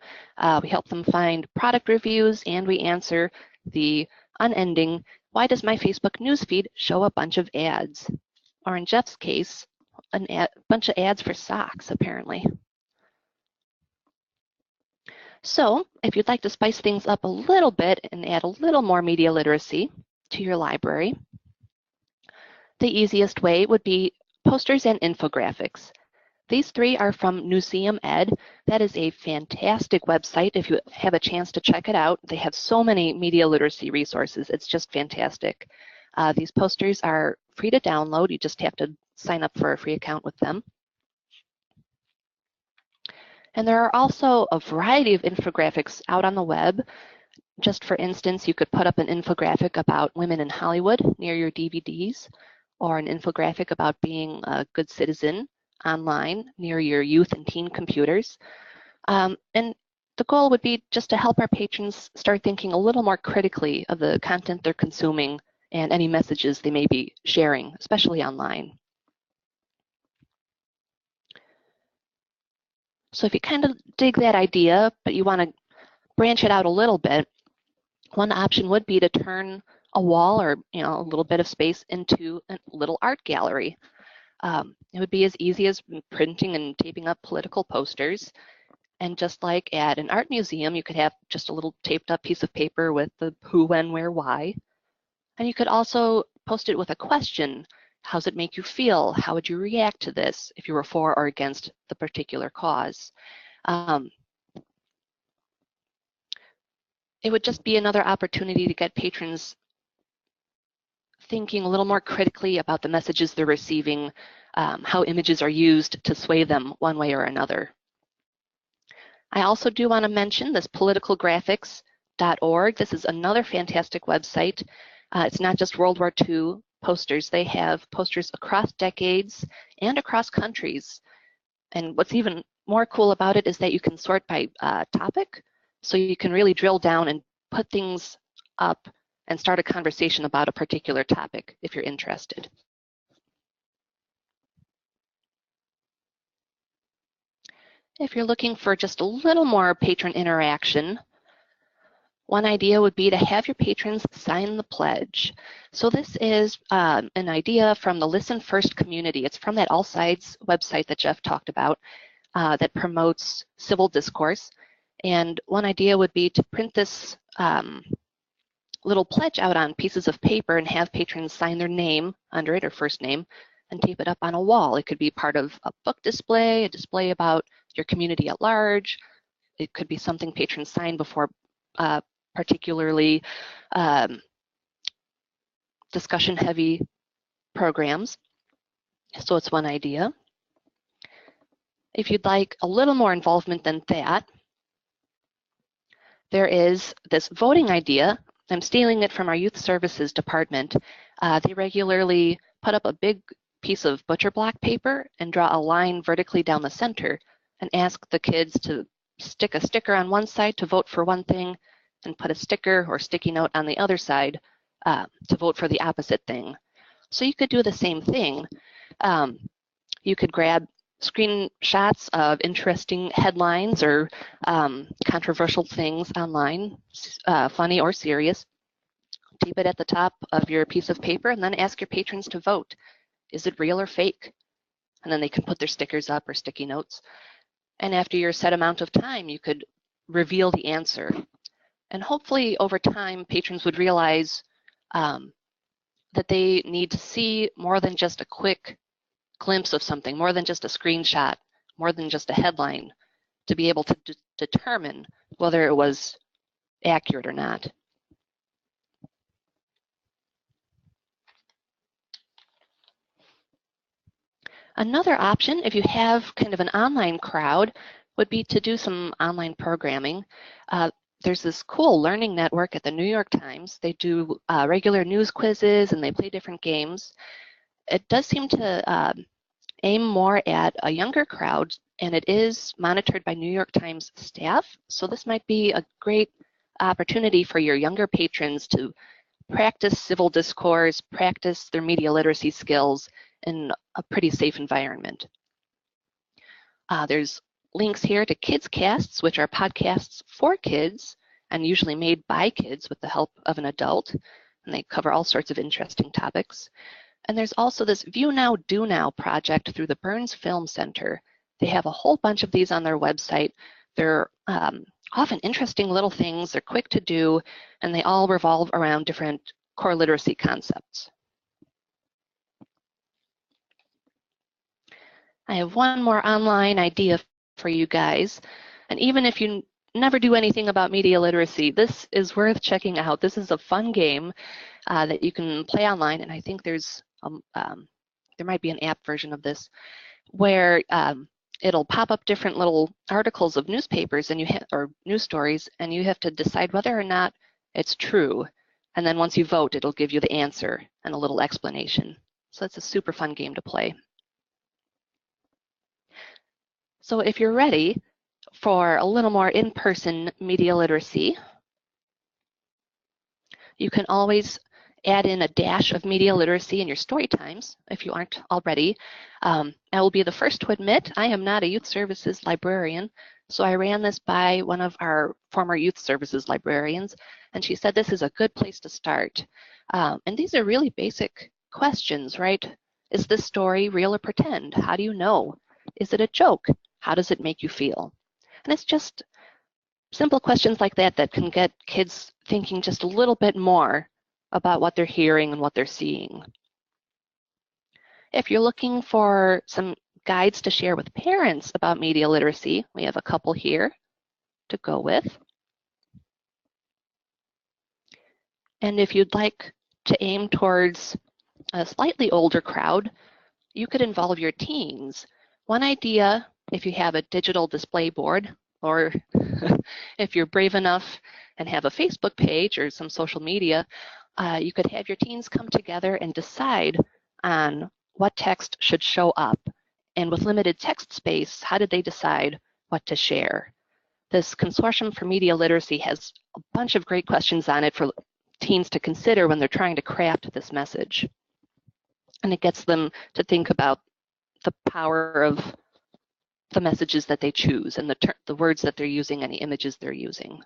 we help them find product reviews, and we answer the unending, why does my Facebook newsfeed show a bunch of ads? Or in Jeff's case, a bunch of ads for socks, apparently. So if you'd like to spice things up a little bit and add a little more media literacy to your library, the easiest way would be posters and infographics. These three are from Museum Ed. That is a fantastic website. If you have a chance to check it out, they have so many media literacy resources. It's just fantastic. These posters are free to download. You just have to sign up for a free account with them. And there are also a variety of infographics out on the web. Just for instance, you could put up an infographic about women in Hollywood near your DVDs, or an infographic about being a good citizen online near your youth and teen computers. And the goal would be just to help our patrons start thinking a little more critically of the content they're consuming and any messages they may be sharing, especially online. So if you kind of dig that idea, but you want to branch it out a little bit, one option would be to turn a wall or a little bit of space into a little art gallery. It would be as easy as printing and taping up political posters. And just like at an art museum, you could have just a little taped up piece of paper with the who, when, where, why. And you could also post it with a question. How does it make you feel? How would you react to this if you were for or against the particular cause? It would just be another opportunity to get patrons thinking a little more critically about the messages they're receiving, how images are used to sway them one way or another. I also do want to mention this politicalgraphics.org. This is another fantastic website. It's not just World War II posters. They have posters across decades and across countries. And what's even more cool about it is that you can sort by topic. So you can really drill down and put things up and start a conversation about a particular topic if you're interested. If you're looking for just a little more patron interaction, one idea would be to have your patrons sign the pledge. So this is an idea from the Listen First community. It's from that All Sides website that Jeff talked about that promotes civil discourse. And one idea would be to print this little pledge out on pieces of paper and have patrons sign their name under it, or first name, and tape it up on a wall. It could be part of a book display, a display about your community at large. It could be something patrons sign before particularly discussion-heavy programs. So it's one idea. If you'd like a little more involvement than that, there is this voting idea. I'm stealing it from our youth services department. They regularly put up a big piece of butcher block paper and draw a line vertically down the center and ask the kids to stick a sticker on one side to vote for one thing and put a sticker or sticky note on the other side to vote for the opposite thing. So you could do the same thing. You could grab screenshots of interesting headlines or controversial things online, funny or serious, tape it at the top of your piece of paper, and then ask your patrons to vote. Is it real or fake? And then they can put their stickers up or sticky notes. And after your set amount of time, you could reveal the answer. And hopefully over time, patrons would realize that they need to see more than just a quick glimpse of something, more than just a screenshot, more than just a headline, to be able to determine whether it was accurate or not. Another option, if you have kind of an online crowd, would be to do some online programming. There's this cool learning network at the New York Times. They do regular news quizzes and they play different games. It does seem to aim more at a younger crowd, and it is monitored by New York Times staff. So this might be a great opportunity for your younger patrons to practice civil discourse, practice their media literacy skills in a pretty safe environment. There's links here to Kids Casts, which are podcasts for kids, and usually made by kids with the help of an adult, and they cover all sorts of interesting topics. And there's also this View Now, Do Now project through the Burns Film Center. They have a whole bunch of these on their website. They're often interesting little things, they're quick to do, and they all revolve around different core literacy concepts. I have one more online idea for you guys, and even if you never do anything about media literacy, this is worth checking out. This is a fun game that you can play online, and I think there's there might be an app version of this where it'll pop up different little articles of newspapers and or news stories, and you have to decide whether or not it's true. And then once you vote, it'll give you the answer and a little explanation. So it's a super fun game to play. So if you're ready for a little more in-person media literacy, you can always add in a dash of media literacy in your story times if you aren't already. I will be the first to admit I am not a youth services librarian, so I ran this by one of our former youth services librarians, and she said this is a good place to start. And these are really basic questions, right? Is this story real or pretend? How do you know? Is it a joke? How does it make you feel? And it's just simple questions like that that can get kids thinking just a little bit more about what they're hearing and what they're seeing. If you're looking for some guides to share with parents about media literacy, we have a couple here to go with. And if you'd like to aim towards a slightly older crowd, you could involve your teens. One idea, if you have a digital display board, or if you're brave enough and have a Facebook page or some social media, you could have your teens come together and decide on what text should show up. And with limited text space, how did they decide what to share? This Consortium for Media Literacy has a bunch of great questions on it for teens to consider when they're trying to craft this message. And it gets them to think about the power of the messages that they choose and the words that they're using and the images they're using.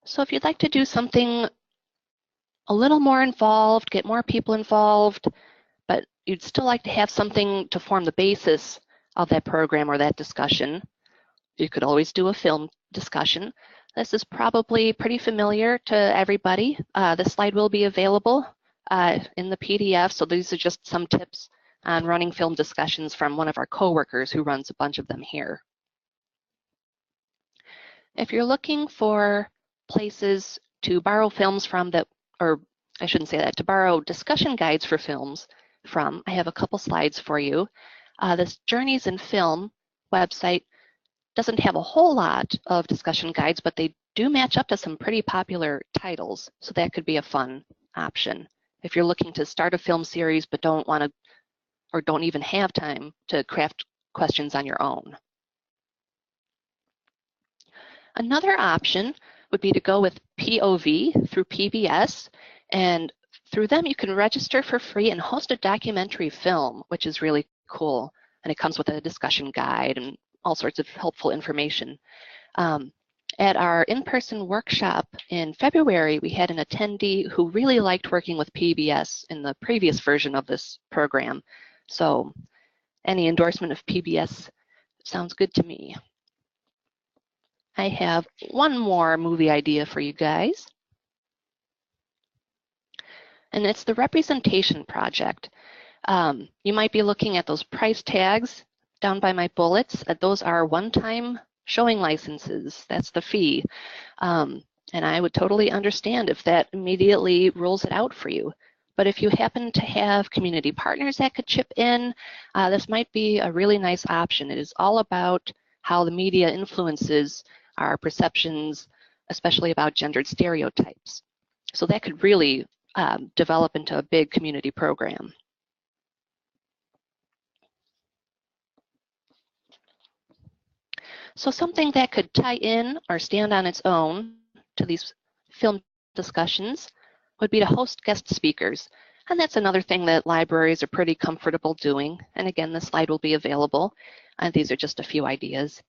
So if you'd like to do something a little more involved, get more people involved, but you'd still like to have something to form the basis of that program or that discussion, you could always do a film discussion. This is probably pretty familiar to everybody. The slide will be available in the PDF, so these are just some tips on running film discussions from one of our coworkers who runs a bunch of them here. If you're looking for places to borrow films from that, or I shouldn't say that, to borrow discussion guides for films from, I have a couple slides for you. This Journeys in Film website doesn't have a whole lot of discussion guides, but they do match up to some pretty popular titles, so that could be a fun option. If you're looking to start a film series but don't want to, or don't even have time to craft questions on your own. Another option would be to go with POV through PBS, and through them you can register for free and host a documentary film, which is really cool. And it comes with a discussion guide and all sorts of helpful information. At our in-person workshop in February, we had an attendee who really liked working with PBS in the previous version of this program. So any endorsement of PBS sounds good to me. I have one more movie idea for you guys. And it's the Representation Project. You might be looking at those price tags down by my bullets. Those are one-time showing licenses. That's the fee. And I would totally understand if that immediately rules it out for you. But if you happen to have community partners that could chip in, this might be a really nice option. It is all about how the media influences our perceptions, especially about gendered stereotypes. So that could really develop into a big community program. So something that could tie in or stand on its own to these film discussions would be to host guest speakers. And that's another thing that libraries are pretty comfortable doing. And again, the slide will be available. And these are just a few ideas.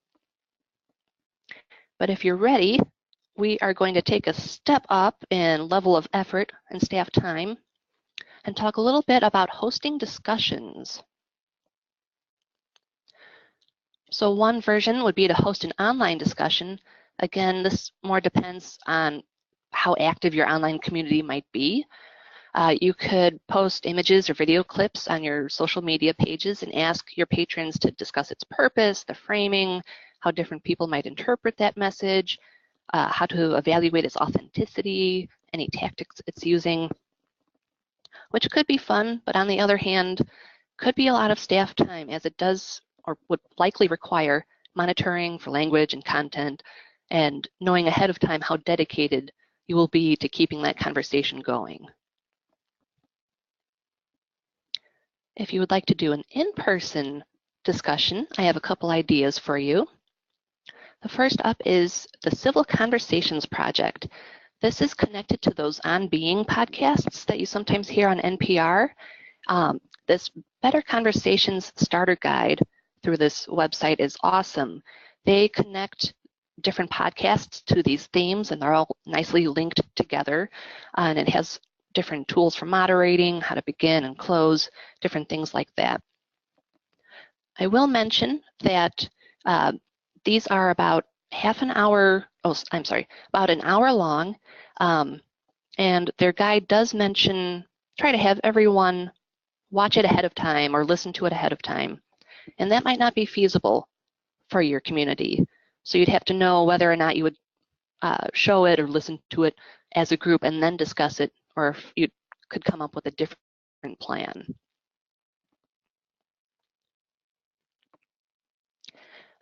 But if you're ready, we are going to take a step up in level of effort and staff time and talk a little bit about hosting discussions. So one version would be to host an online discussion. Again, this more depends on how active your online community might be. You could post images or video clips on your social media pages and ask your patrons to discuss its purpose, the framing, how different people might interpret that message, how to evaluate its authenticity, any tactics it's using, which could be fun, but on the other hand, could be a lot of staff time, as it does or would likely require monitoring for language and content and knowing ahead of time how dedicated you will be to keeping that conversation going. If you would like to do an in-person discussion, I have a couple ideas for you. The first up is the Civil Conversations Project. This is connected to those On Being podcasts that you sometimes hear on NPR. This Better Conversations Starter Guide through this website is awesome. They connect different podcasts to these themes, and they're all nicely linked together. And it has different tools for moderating, how to begin and close, different things like that. I will mention that these are about about an hour long, and their guide does mention, try to have everyone watch it ahead of time or listen to it ahead of time. And that might not be feasible for your community. So you'd have to know whether or not you would show it or listen to it as a group and then discuss it, or if you could come up with a different plan.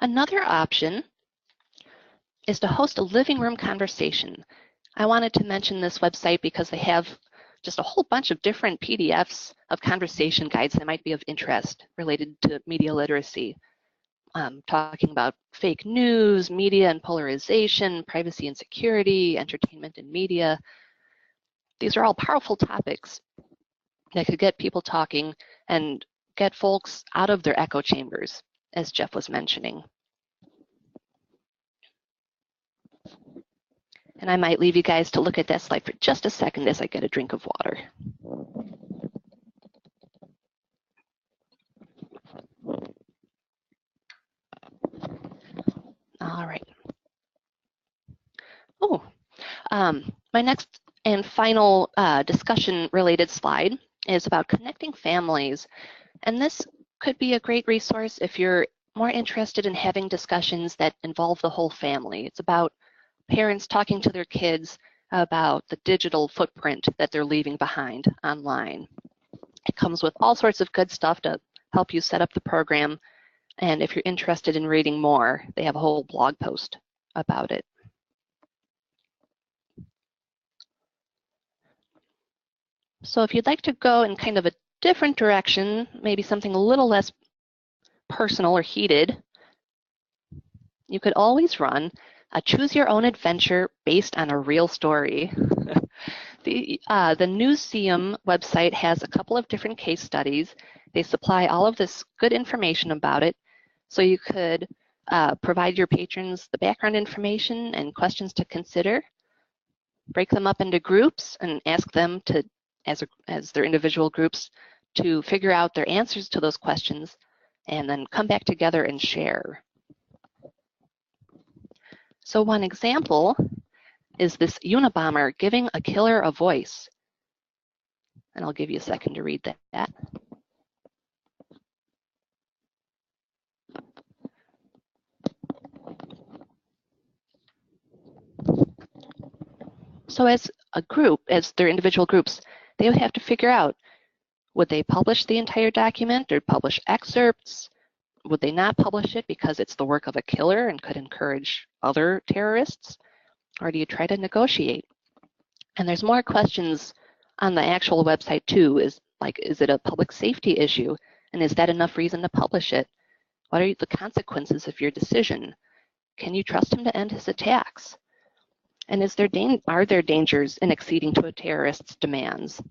Another option is to host a living room conversation. I wanted to mention this website because they have just a whole bunch of different PDFs of conversation guides that might be of interest related to media literacy. Talking about fake news, media and polarization, privacy and security, entertainment and media. These are all powerful topics that could get people talking and get folks out of their echo chambers, as Jeff was mentioning. And I might leave you guys to look at that slide for just a second as I get a drink of water. All right. Oh, my next and final discussion-related slide is about connecting families. And this could be a great resource if you're more interested in having discussions that involve the whole family. It's about parents talking to their kids about the digital footprint that they're leaving behind online. It comes with all sorts of good stuff to help you set up the program. And if you're interested in reading more, they have a whole blog post about it. So if you'd like to go in kind of a different direction, maybe something a little less personal or heated, you could always run a choose your own adventure based on a real story. The Newseum website has a couple of different case studies. They supply all of this good information about it. So you could provide your patrons the background information and questions to consider, break them up into groups and ask them to, as their individual groups, to figure out their answers to those questions and then come back together and share. So one example is this Unabomber giving a killer a voice. And I'll give you a second to read that. So as a group, as their individual groups, they would have to figure out, would they publish the entire document or publish excerpts? Would they not publish it because it's the work of a killer and could encourage other terrorists? Or do you try to negotiate? And there's more questions on the actual website too, is it a public safety issue? And is that enough reason to publish it? What are the consequences of your decision? Can you trust him to end his attacks? And are there dangers in acceding to a terrorist's demands?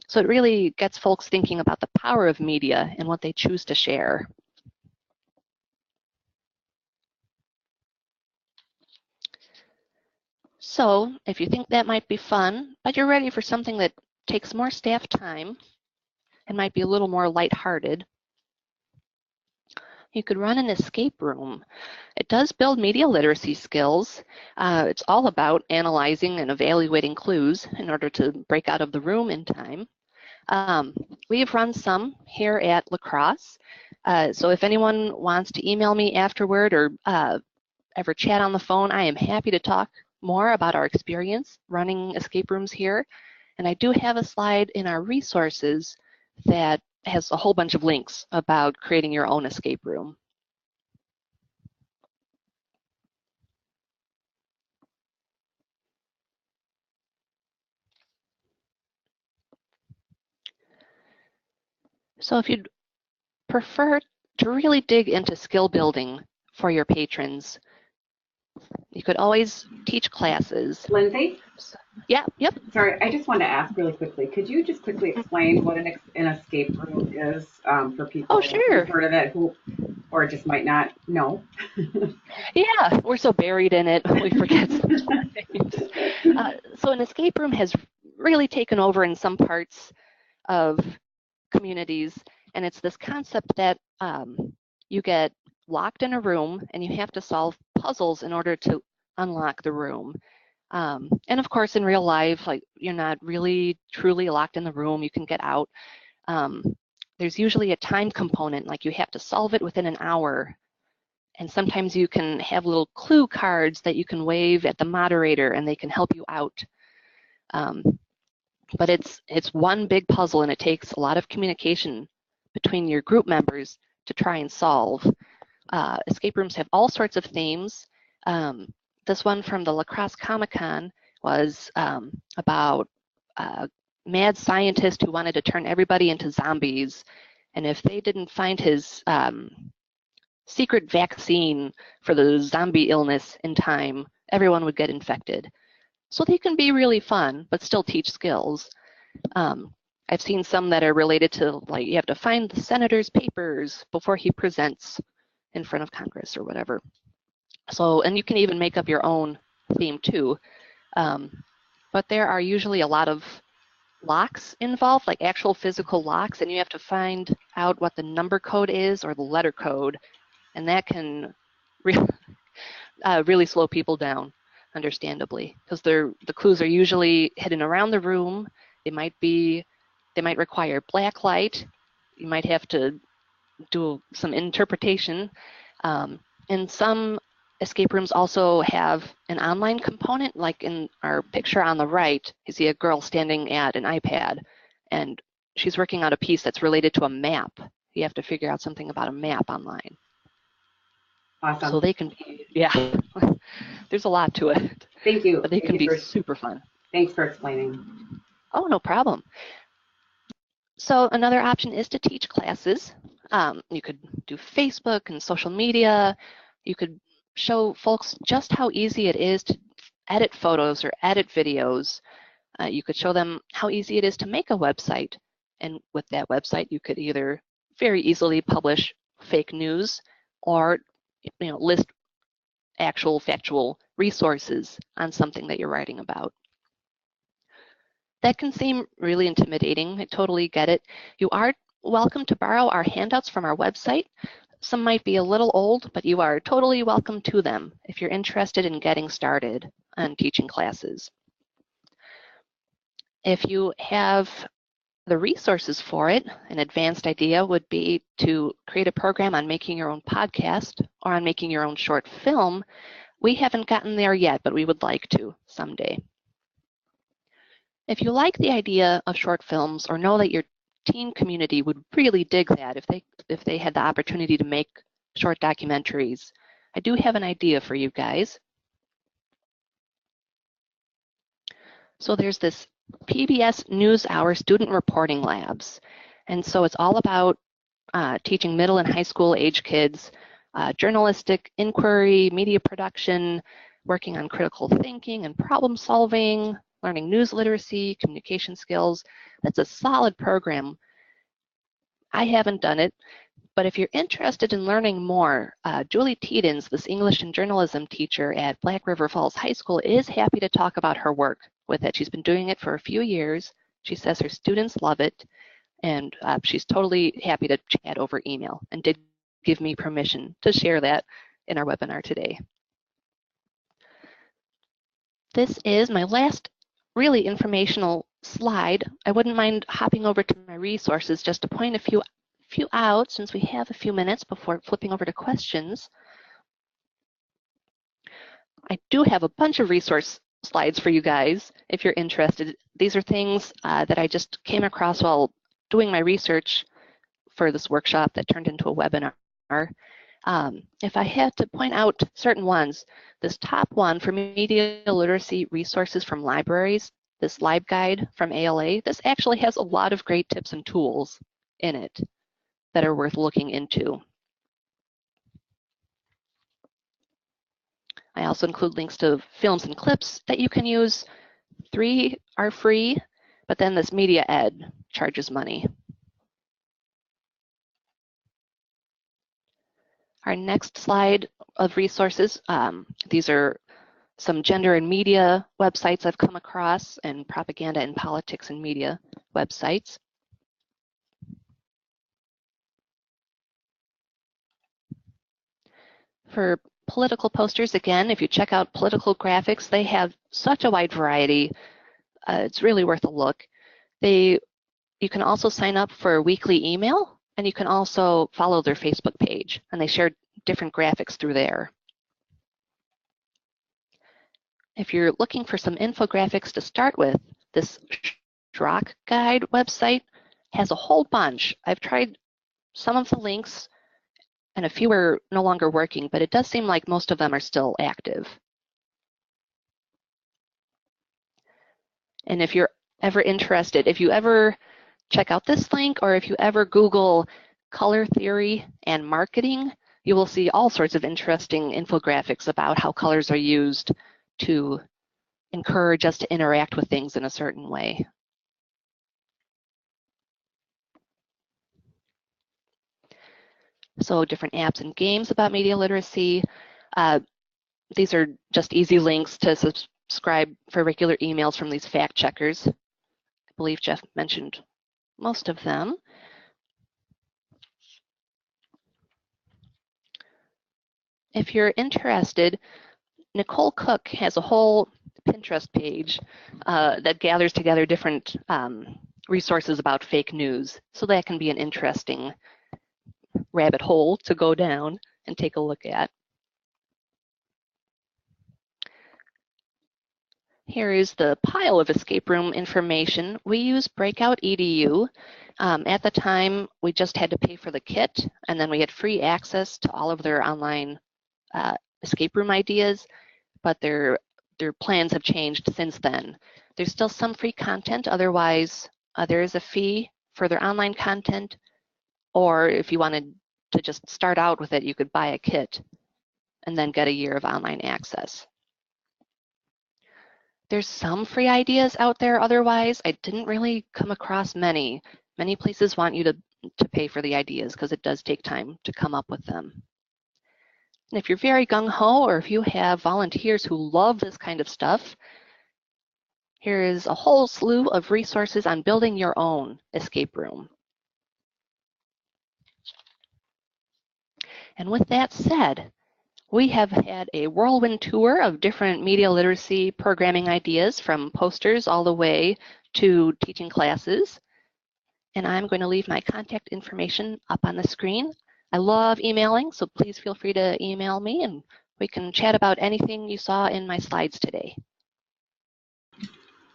So it really gets folks thinking about the power of media and what they choose to share. So if you think that might be fun, but you're ready for something that takes more staff time and might be a little more lighthearted, you could run an escape room. It does build media literacy skills. It's all about analyzing and evaluating clues in order to break out of the room in time. We have run some here at La Crosse. So if anyone wants to email me afterward or ever chat on the phone, I am happy to talk more about our experience running escape rooms here. And I do have a slide in our resources that has a whole bunch of links about creating your own escape room. So if you'd prefer to really dig into skill building for your patrons, you could always teach classes. Lindsay? Yeah, yep. Sorry, I just wanted to ask really quickly. Could you just quickly explain what an escape room is for people who've heard of it, or just might not know? Yeah, we're so buried in it, we forget some things. So an escape room has really taken over in some parts of communities, and it's this concept that you get locked in a room and you have to solve puzzles in order to unlock the room. And of course, in real life, like, you're not really truly locked in the room. You can get out. There's usually a time component, like you have to solve it within an hour. And sometimes you can have little clue cards that you can wave at the moderator and they can help you out. But it's one big puzzle, and it takes a lot of communication between your group members to try and solve. Escape rooms have all sorts of themes. This one from the La Crosse Comic-Con was about a mad scientist who wanted to turn everybody into zombies. And if they didn't find his secret vaccine for the zombie illness in time, everyone would get infected. So they can be really fun, but still teach skills. I've seen some that are related to, like, you have to find the senator's papers before he presents in front of Congress or whatever. So, and you can even make up your own theme too. But there are usually a lot of locks involved, like actual physical locks, and you have to find out what the number code is or the letter code, and that can really slow people down, understandably, because the clues are usually hidden around the room. They might require black light. You might have to do some interpretation. And some escape rooms also have an online component, like in our picture on the right, you see a girl standing at an iPad, and she's working on a piece that's related to a map. You have to figure out something about a map online. Awesome. So they can be, yeah, there's a lot to it. Thank you. But they can be super fun. Thanks for explaining. Oh, no problem. So another option is to teach classes. You could do Facebook and social media. You could show folks just how easy it is to edit photos or edit videos. You could show them how easy it is to make a website. And with that website, you could either very easily publish fake news or, you know, list actual factual resources on something that you're writing about. That can seem really intimidating. I totally get it. You are welcome to borrow our handouts from our website. Some might be a little old, but you are totally welcome to them if you're interested in getting started on teaching classes. If you have the resources for it, an advanced idea would be to create a program on making your own podcast or on making your own short film. We haven't gotten there yet, but we would like to someday. If you like the idea of short films or know that your teen community would really dig that if they had the opportunity to make short documentaries, I do have an idea for you guys. So there's this PBS NewsHour Student Reporting Labs. And so it's all about teaching middle and high school age kids journalistic inquiry, media production, working on critical thinking and problem solving, learning news literacy, communication skills. That's a solid program. I haven't done it. But if you're interested in learning more, Julie Teedens, this English and journalism teacher at Black River Falls High School, is happy to talk about her work with it. She's been doing it for a few years. She says her students love it, and she's totally happy to chat over email and did give me permission to share that in our webinar today. This is my last really informational slide. I wouldn't mind hopping over to my resources just to point a few out since we have a few minutes before flipping over to questions. I do have a bunch of resource slides for you guys if you're interested. These are things that I just came across while doing my research for this workshop that turned into a webinar. If I had to point out certain ones, this top one for media literacy resources from libraries, this LibGuide from ALA, this actually has a lot of great tips and tools in it that are worth looking into. I also include links to films and clips that you can use. 3 are free, but then this Media Ed charges money. Our next slide of resources, these are some gender and media websites I've come across and propaganda and politics and media websites. For political posters, again, if you check out political graphics, they have such a wide variety. It's really worth a look. You can also sign up for a weekly email, and you can also follow their Facebook page, and they share different graphics through there. If you're looking for some infographics to start with, this Schrock Guide website has a whole bunch. I've tried some of the links, and a few are no longer working, but it does seem like most of them are still active. And if you're ever interested, if you ever check out this link, or if you ever Google color theory and marketing, you will see all sorts of interesting infographics about how colors are used to encourage us to interact with things in a certain way. So different apps and games about media literacy. These are just easy links to subscribe for regular emails from these fact checkers. I believe Jeff mentioned most of them. If you're interested, Nicole Cook has a whole Pinterest page that gathers together different resources about fake news. So that can be an interesting rabbit hole to go down and take a look at. Here is the pile of escape room information. We use Breakout EDU. At the time, we just had to pay for the kit, and then we had free access to all of their online escape room ideas, but their plans have changed since then. There's still some free content. Otherwise, there is a fee for their online content, or if you wanted to just start out with it, you could buy a kit and then get a year of online access. There's some free ideas out there otherwise. I didn't really come across many. Many places want you to pay for the ideas because it does take time to come up with them. And if you're very gung-ho, or if you have volunteers who love this kind of stuff, here is a whole slew of resources on building your own escape room. And with that said, we have had a whirlwind tour of different media literacy programming ideas, from posters all the way to teaching classes. And I'm going to leave my contact information up on the screen. I love emailing, so please feel free to email me and we can chat about anything you saw in my slides today.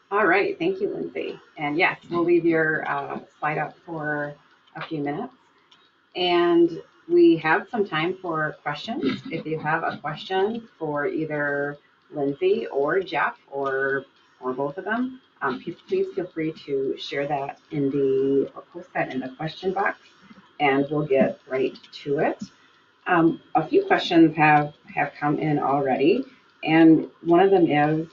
All right, thank you, Lindsay. And yes, we'll leave your slide up for a few minutes. And we have some time for questions. If you have a question for either Lindsay or Jeff or both of them, please feel free to share that or post that in the question box, and we'll get right to it. A few questions have come in already, and one of them is,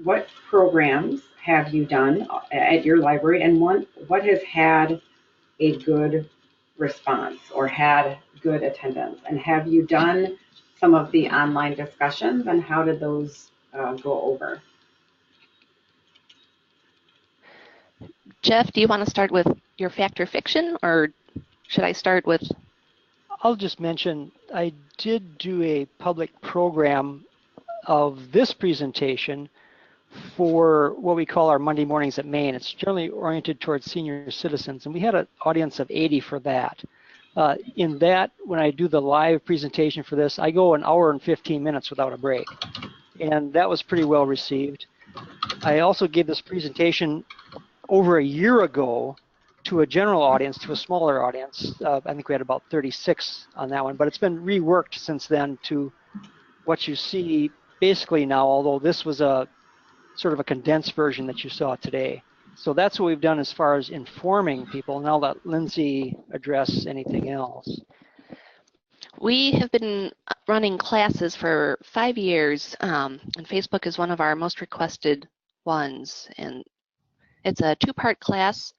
what programs have you done at your library, and what has had a good response or had good attendance? And have you done some of the online discussions, and how did those go over? Jeff, do you want to start with your fact or fiction, or should I start with? I'll just mention I did do a public program of this presentation for what we call our Monday mornings at Maine. It's generally oriented towards senior citizens, and we had an audience of 80 for that. In that, when I do the live presentation for this, I go 1 hour and 15 minutes without a break, and that was pretty well received. I also gave this presentation over a year ago to a general audience, to a smaller audience. I think we had about 36 on that one, but it's been reworked since then to what you see basically now, although this was a sort of a condensed version that you saw today. So that's what we've done as far as informing people. Now let Lindsay address anything else. We have been running classes for 5 years, and Facebook is one of our most requested ones. And it's a 2-part class,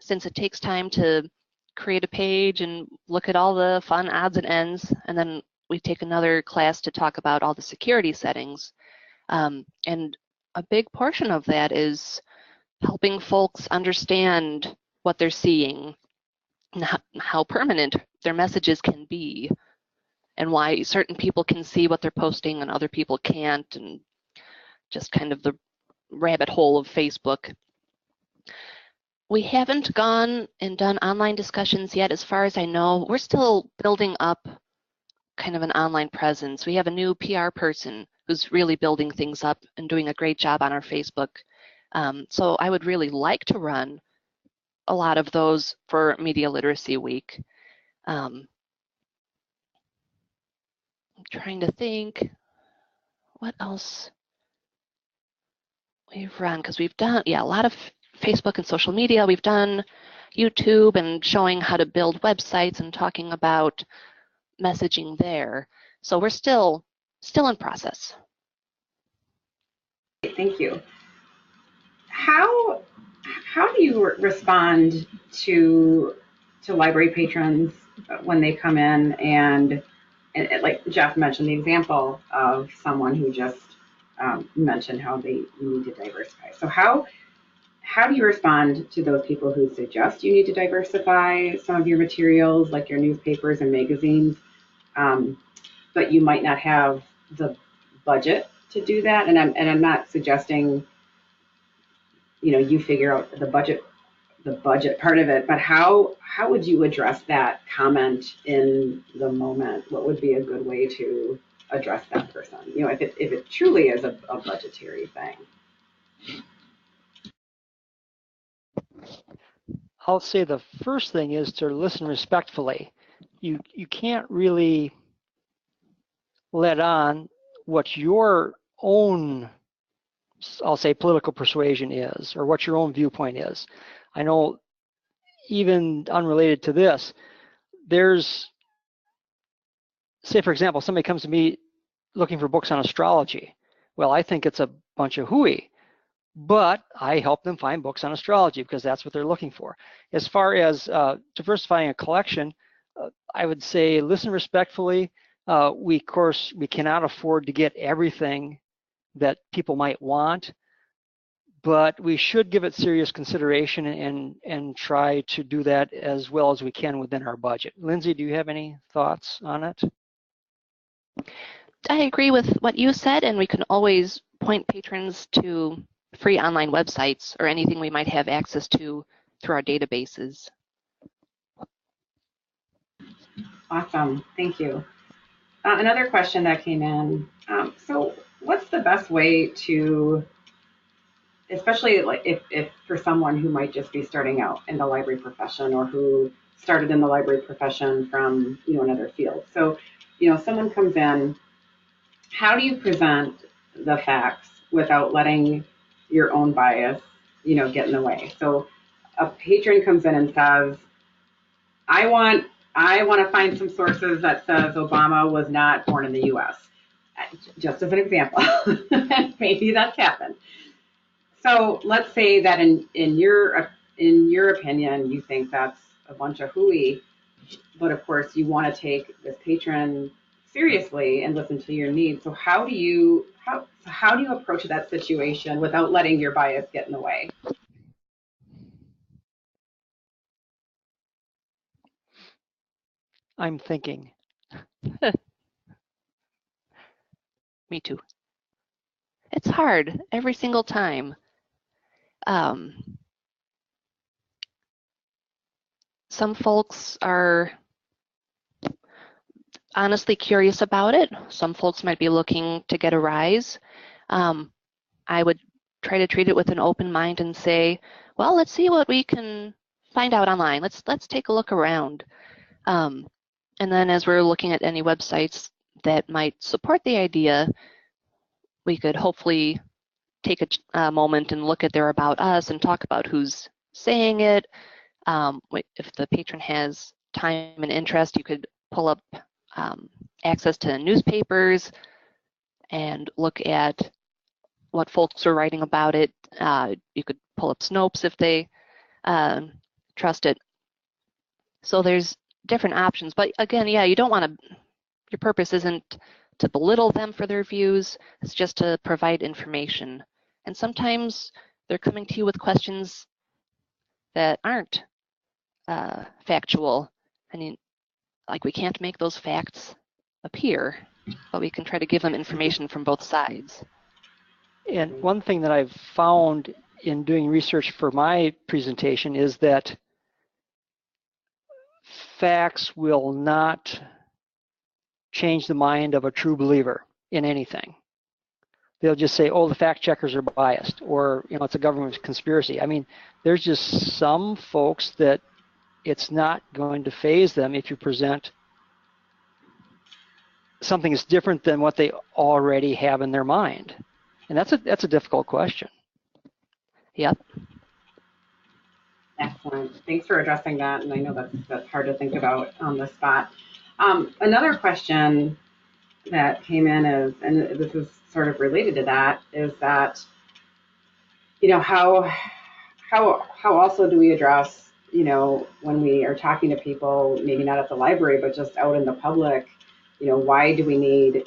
since it takes time to create a page and look at all the fun odds and ends, and then we take another class to talk about all the security settings. And a big portion of that is helping folks understand what they're seeing and how permanent their messages can be, and why certain people can see what they're posting and other people can't, and just kind of the rabbit hole of Facebook. We haven't gone and done online discussions yet, as far as I know. We're still building up kind of an online presence. We have a new PR person who's really building things up and doing a great job on our Facebook. So I would really like to run a lot of those for Media Literacy Week. I'm trying to think what else we've run, because we've done, a lot of Facebook and social media. We've done YouTube and showing how to build websites and talking about messaging there. So we're still in process. Thank you. How do you respond to library patrons when they come in and like Jeff mentioned the example of someone who just mentioned how you need to diversify. So how do you respond to those people who suggest you need to diversify some of your materials, like your newspapers and magazines, but you might not have the budget to do that? And I'm not suggesting, you figure out the budget part of it, but how would you address that comment in the moment? What would be a good way to address that person? If it truly is a budgetary thing. I'll say the first thing is to listen respectfully. You can't really let on what your own, I'll say, political persuasion is, or what your own viewpoint is. I know, even unrelated to this, there's, say for example, somebody comes to me looking for books on astrology. Well, I think it's a bunch of hooey, but I help them find books on astrology because that's what they're looking for. As far as diversifying a collection, I would say listen respectfully. We cannot afford to get everything that people might want, but we should give it serious consideration and try to do that as well as we can within our budget. Lindsay, do you have any thoughts on it? I agree with what you said, and we can always point patrons to free online websites or anything we might have access to through our databases. Awesome, thank you. Another question that came in, so what's the best way to, especially like if for someone who might just be starting out in the library profession, or who started in the library profession from another field. So someone comes in, how do you present the facts without letting your own bias get in the way? So a patron comes in and says, I want to find some sources that says Obama was not born in the US, just as an example. Maybe that's happened. So let's say that in your opinion, you think that's a bunch of hooey. But of course, you want to take this patron seriously and listen to your needs. So how do you approach that situation without letting your bias get in the way? I'm thinking. Me too. It's hard every single time. Some folks are honestly curious about it. Some folks might be looking to get a rise. I would try to treat it with an open mind and say, well, let's see what we can find out online. Let's take a look around. And then as we're looking at any websites that might support the idea, we could hopefully take a moment and look at their About Us and talk about who's saying it. If the patron has time and interest, you could pull up access to newspapers and look at what folks are writing about it. You could pull up Snopes if they trust it. So there's different options. But again, yeah, you don't want to, your purpose isn't to belittle them for their views. It's just to provide information. And sometimes they're coming to you with questions that aren't factual. I mean, like, we can't make those facts appear, but we can try to give them information from both sides. And one thing that I've found in doing research for my presentation is that facts will not change the mind of a true believer in anything. They'll just say, oh, the fact checkers are biased, or, you know, it's a government conspiracy. I mean, there's just some folks that it's not going to faze them if you present something that's different than what they already have in their mind. And that's a difficult question. Yep. Excellent. Thanks for addressing that. And I know that's hard to think about on the spot. Another question that came in is, and this is sort of related to that, is that, you know, how also do we address, you know, when we are talking to people, maybe not at the library, but just out in the public, you know, why do we need,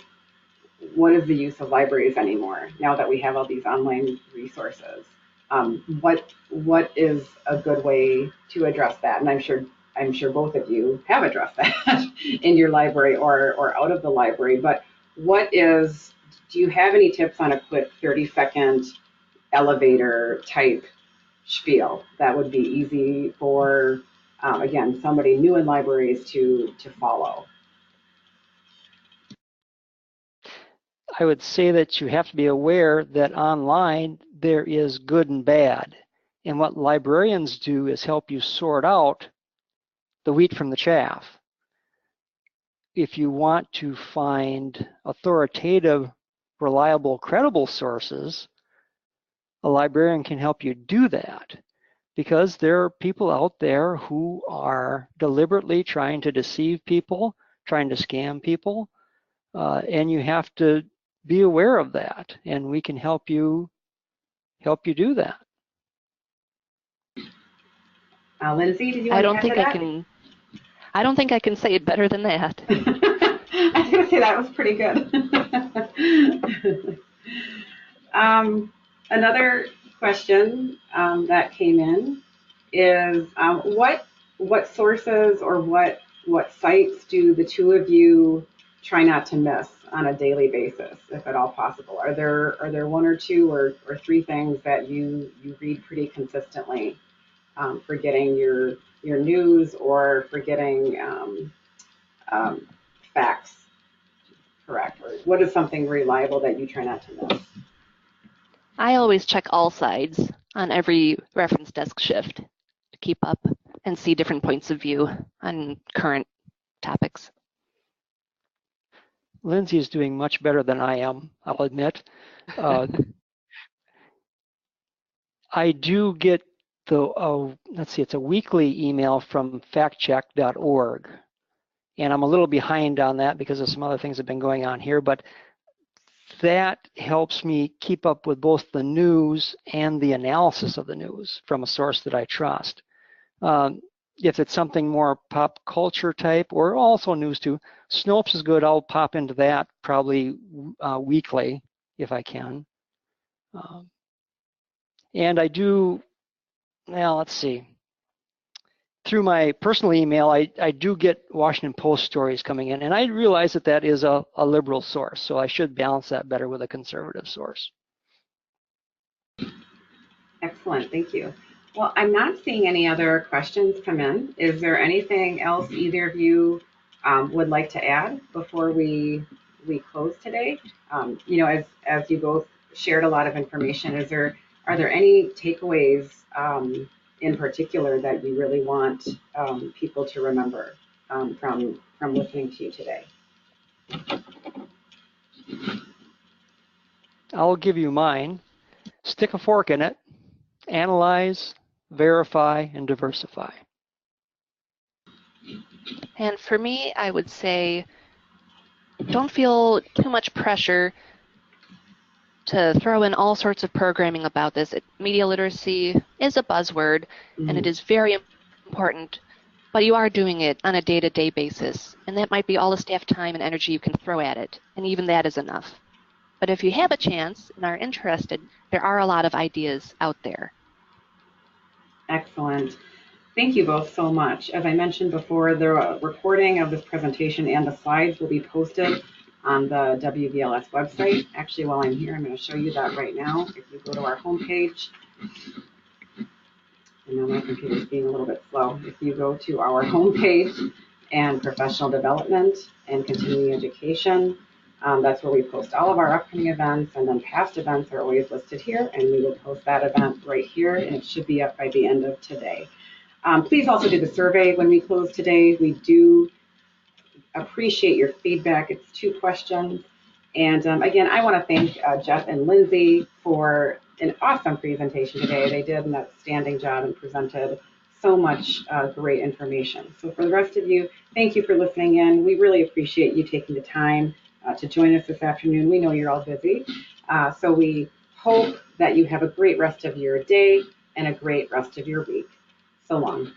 what is the use of libraries anymore now that we have all these online resources? What is a good way to address that? And I'm sure both of you have addressed that in your library or out of the library. But do you have any tips on a quick 30-second elevator type spiel that would be easy for, again, somebody new in libraries to follow? I would say that you have to be aware that online there is good and bad. And what librarians do is help you sort out the wheat from the chaff. If you want to find authoritative, reliable, credible sources, a librarian can help you do that, because there are people out there who are deliberately trying to deceive people, trying to scam people, and you have to be aware of that, and we can help you do that. Lindsay, did you want to add to that? I don't think I can say it better than that. I was going to say that was pretty good. Another question that came in is what sources or what sites do the two of you try not to miss on a daily basis, if at all possible? Are there one or two or three things that you read pretty consistently for getting your news or for getting facts correct? Or what is something reliable that you try not to miss? I always check all sides on every reference desk shift to keep up and see different points of view on current topics. Lindsay is doing much better than I am, I'll admit. I do get let's see, it's a weekly email from factcheck.org. And I'm a little behind on that because of some other things that have been going on here, but that helps me keep up with both the news and the analysis of the news from a source that I trust. if it's something more pop culture type or also news too, Snopes is good. I'll pop into that probably weekly if I can. And I do, now let's see. Through my personal email, I do get Washington Post stories coming in, and I realize that that is a liberal source, so I should balance that better with a conservative source. Excellent, thank you. Well, I'm not seeing any other questions come in. Is there anything else either of you would like to add before we close today? You know, as you both shared a lot of information, are there any takeaways in particular that you really want people to remember from listening to you today? I'll give you mine. Stick a fork in it. Analyze, verify, and diversify. And for me, I would say don't feel too much pressure to throw in all sorts of programming about this. Media literacy is a buzzword, and it is very important, but you are doing it on a day-to-day basis, and that might be all the staff time and energy you can throw at it, and even that is enough. But if you have a chance and are interested, there are a lot of ideas out there. Excellent. Thank you both so much. As I mentioned before, the recording of this presentation and the slides will be posted on the WVLS website. Actually, while I'm here, I'm going to show you that right now. If you go to our homepage, I know my computer's being a little bit slow. If you go to our homepage and professional development and continuing education, that's where we post all of our upcoming events, and then past events are always listed here, and we will post that event right here, and it should be up by the end of today. Please also do the survey when we close today. We do appreciate your feedback. It's 2 questions. And again, I want to thank Jeff and Lindsay for an awesome presentation today. They did an outstanding job and presented so much great information. So for the rest of you, thank you for listening in. We really appreciate you taking the time to join us this afternoon. We know you're all busy. So we hope that you have a great rest of your day and a great rest of your week. So long.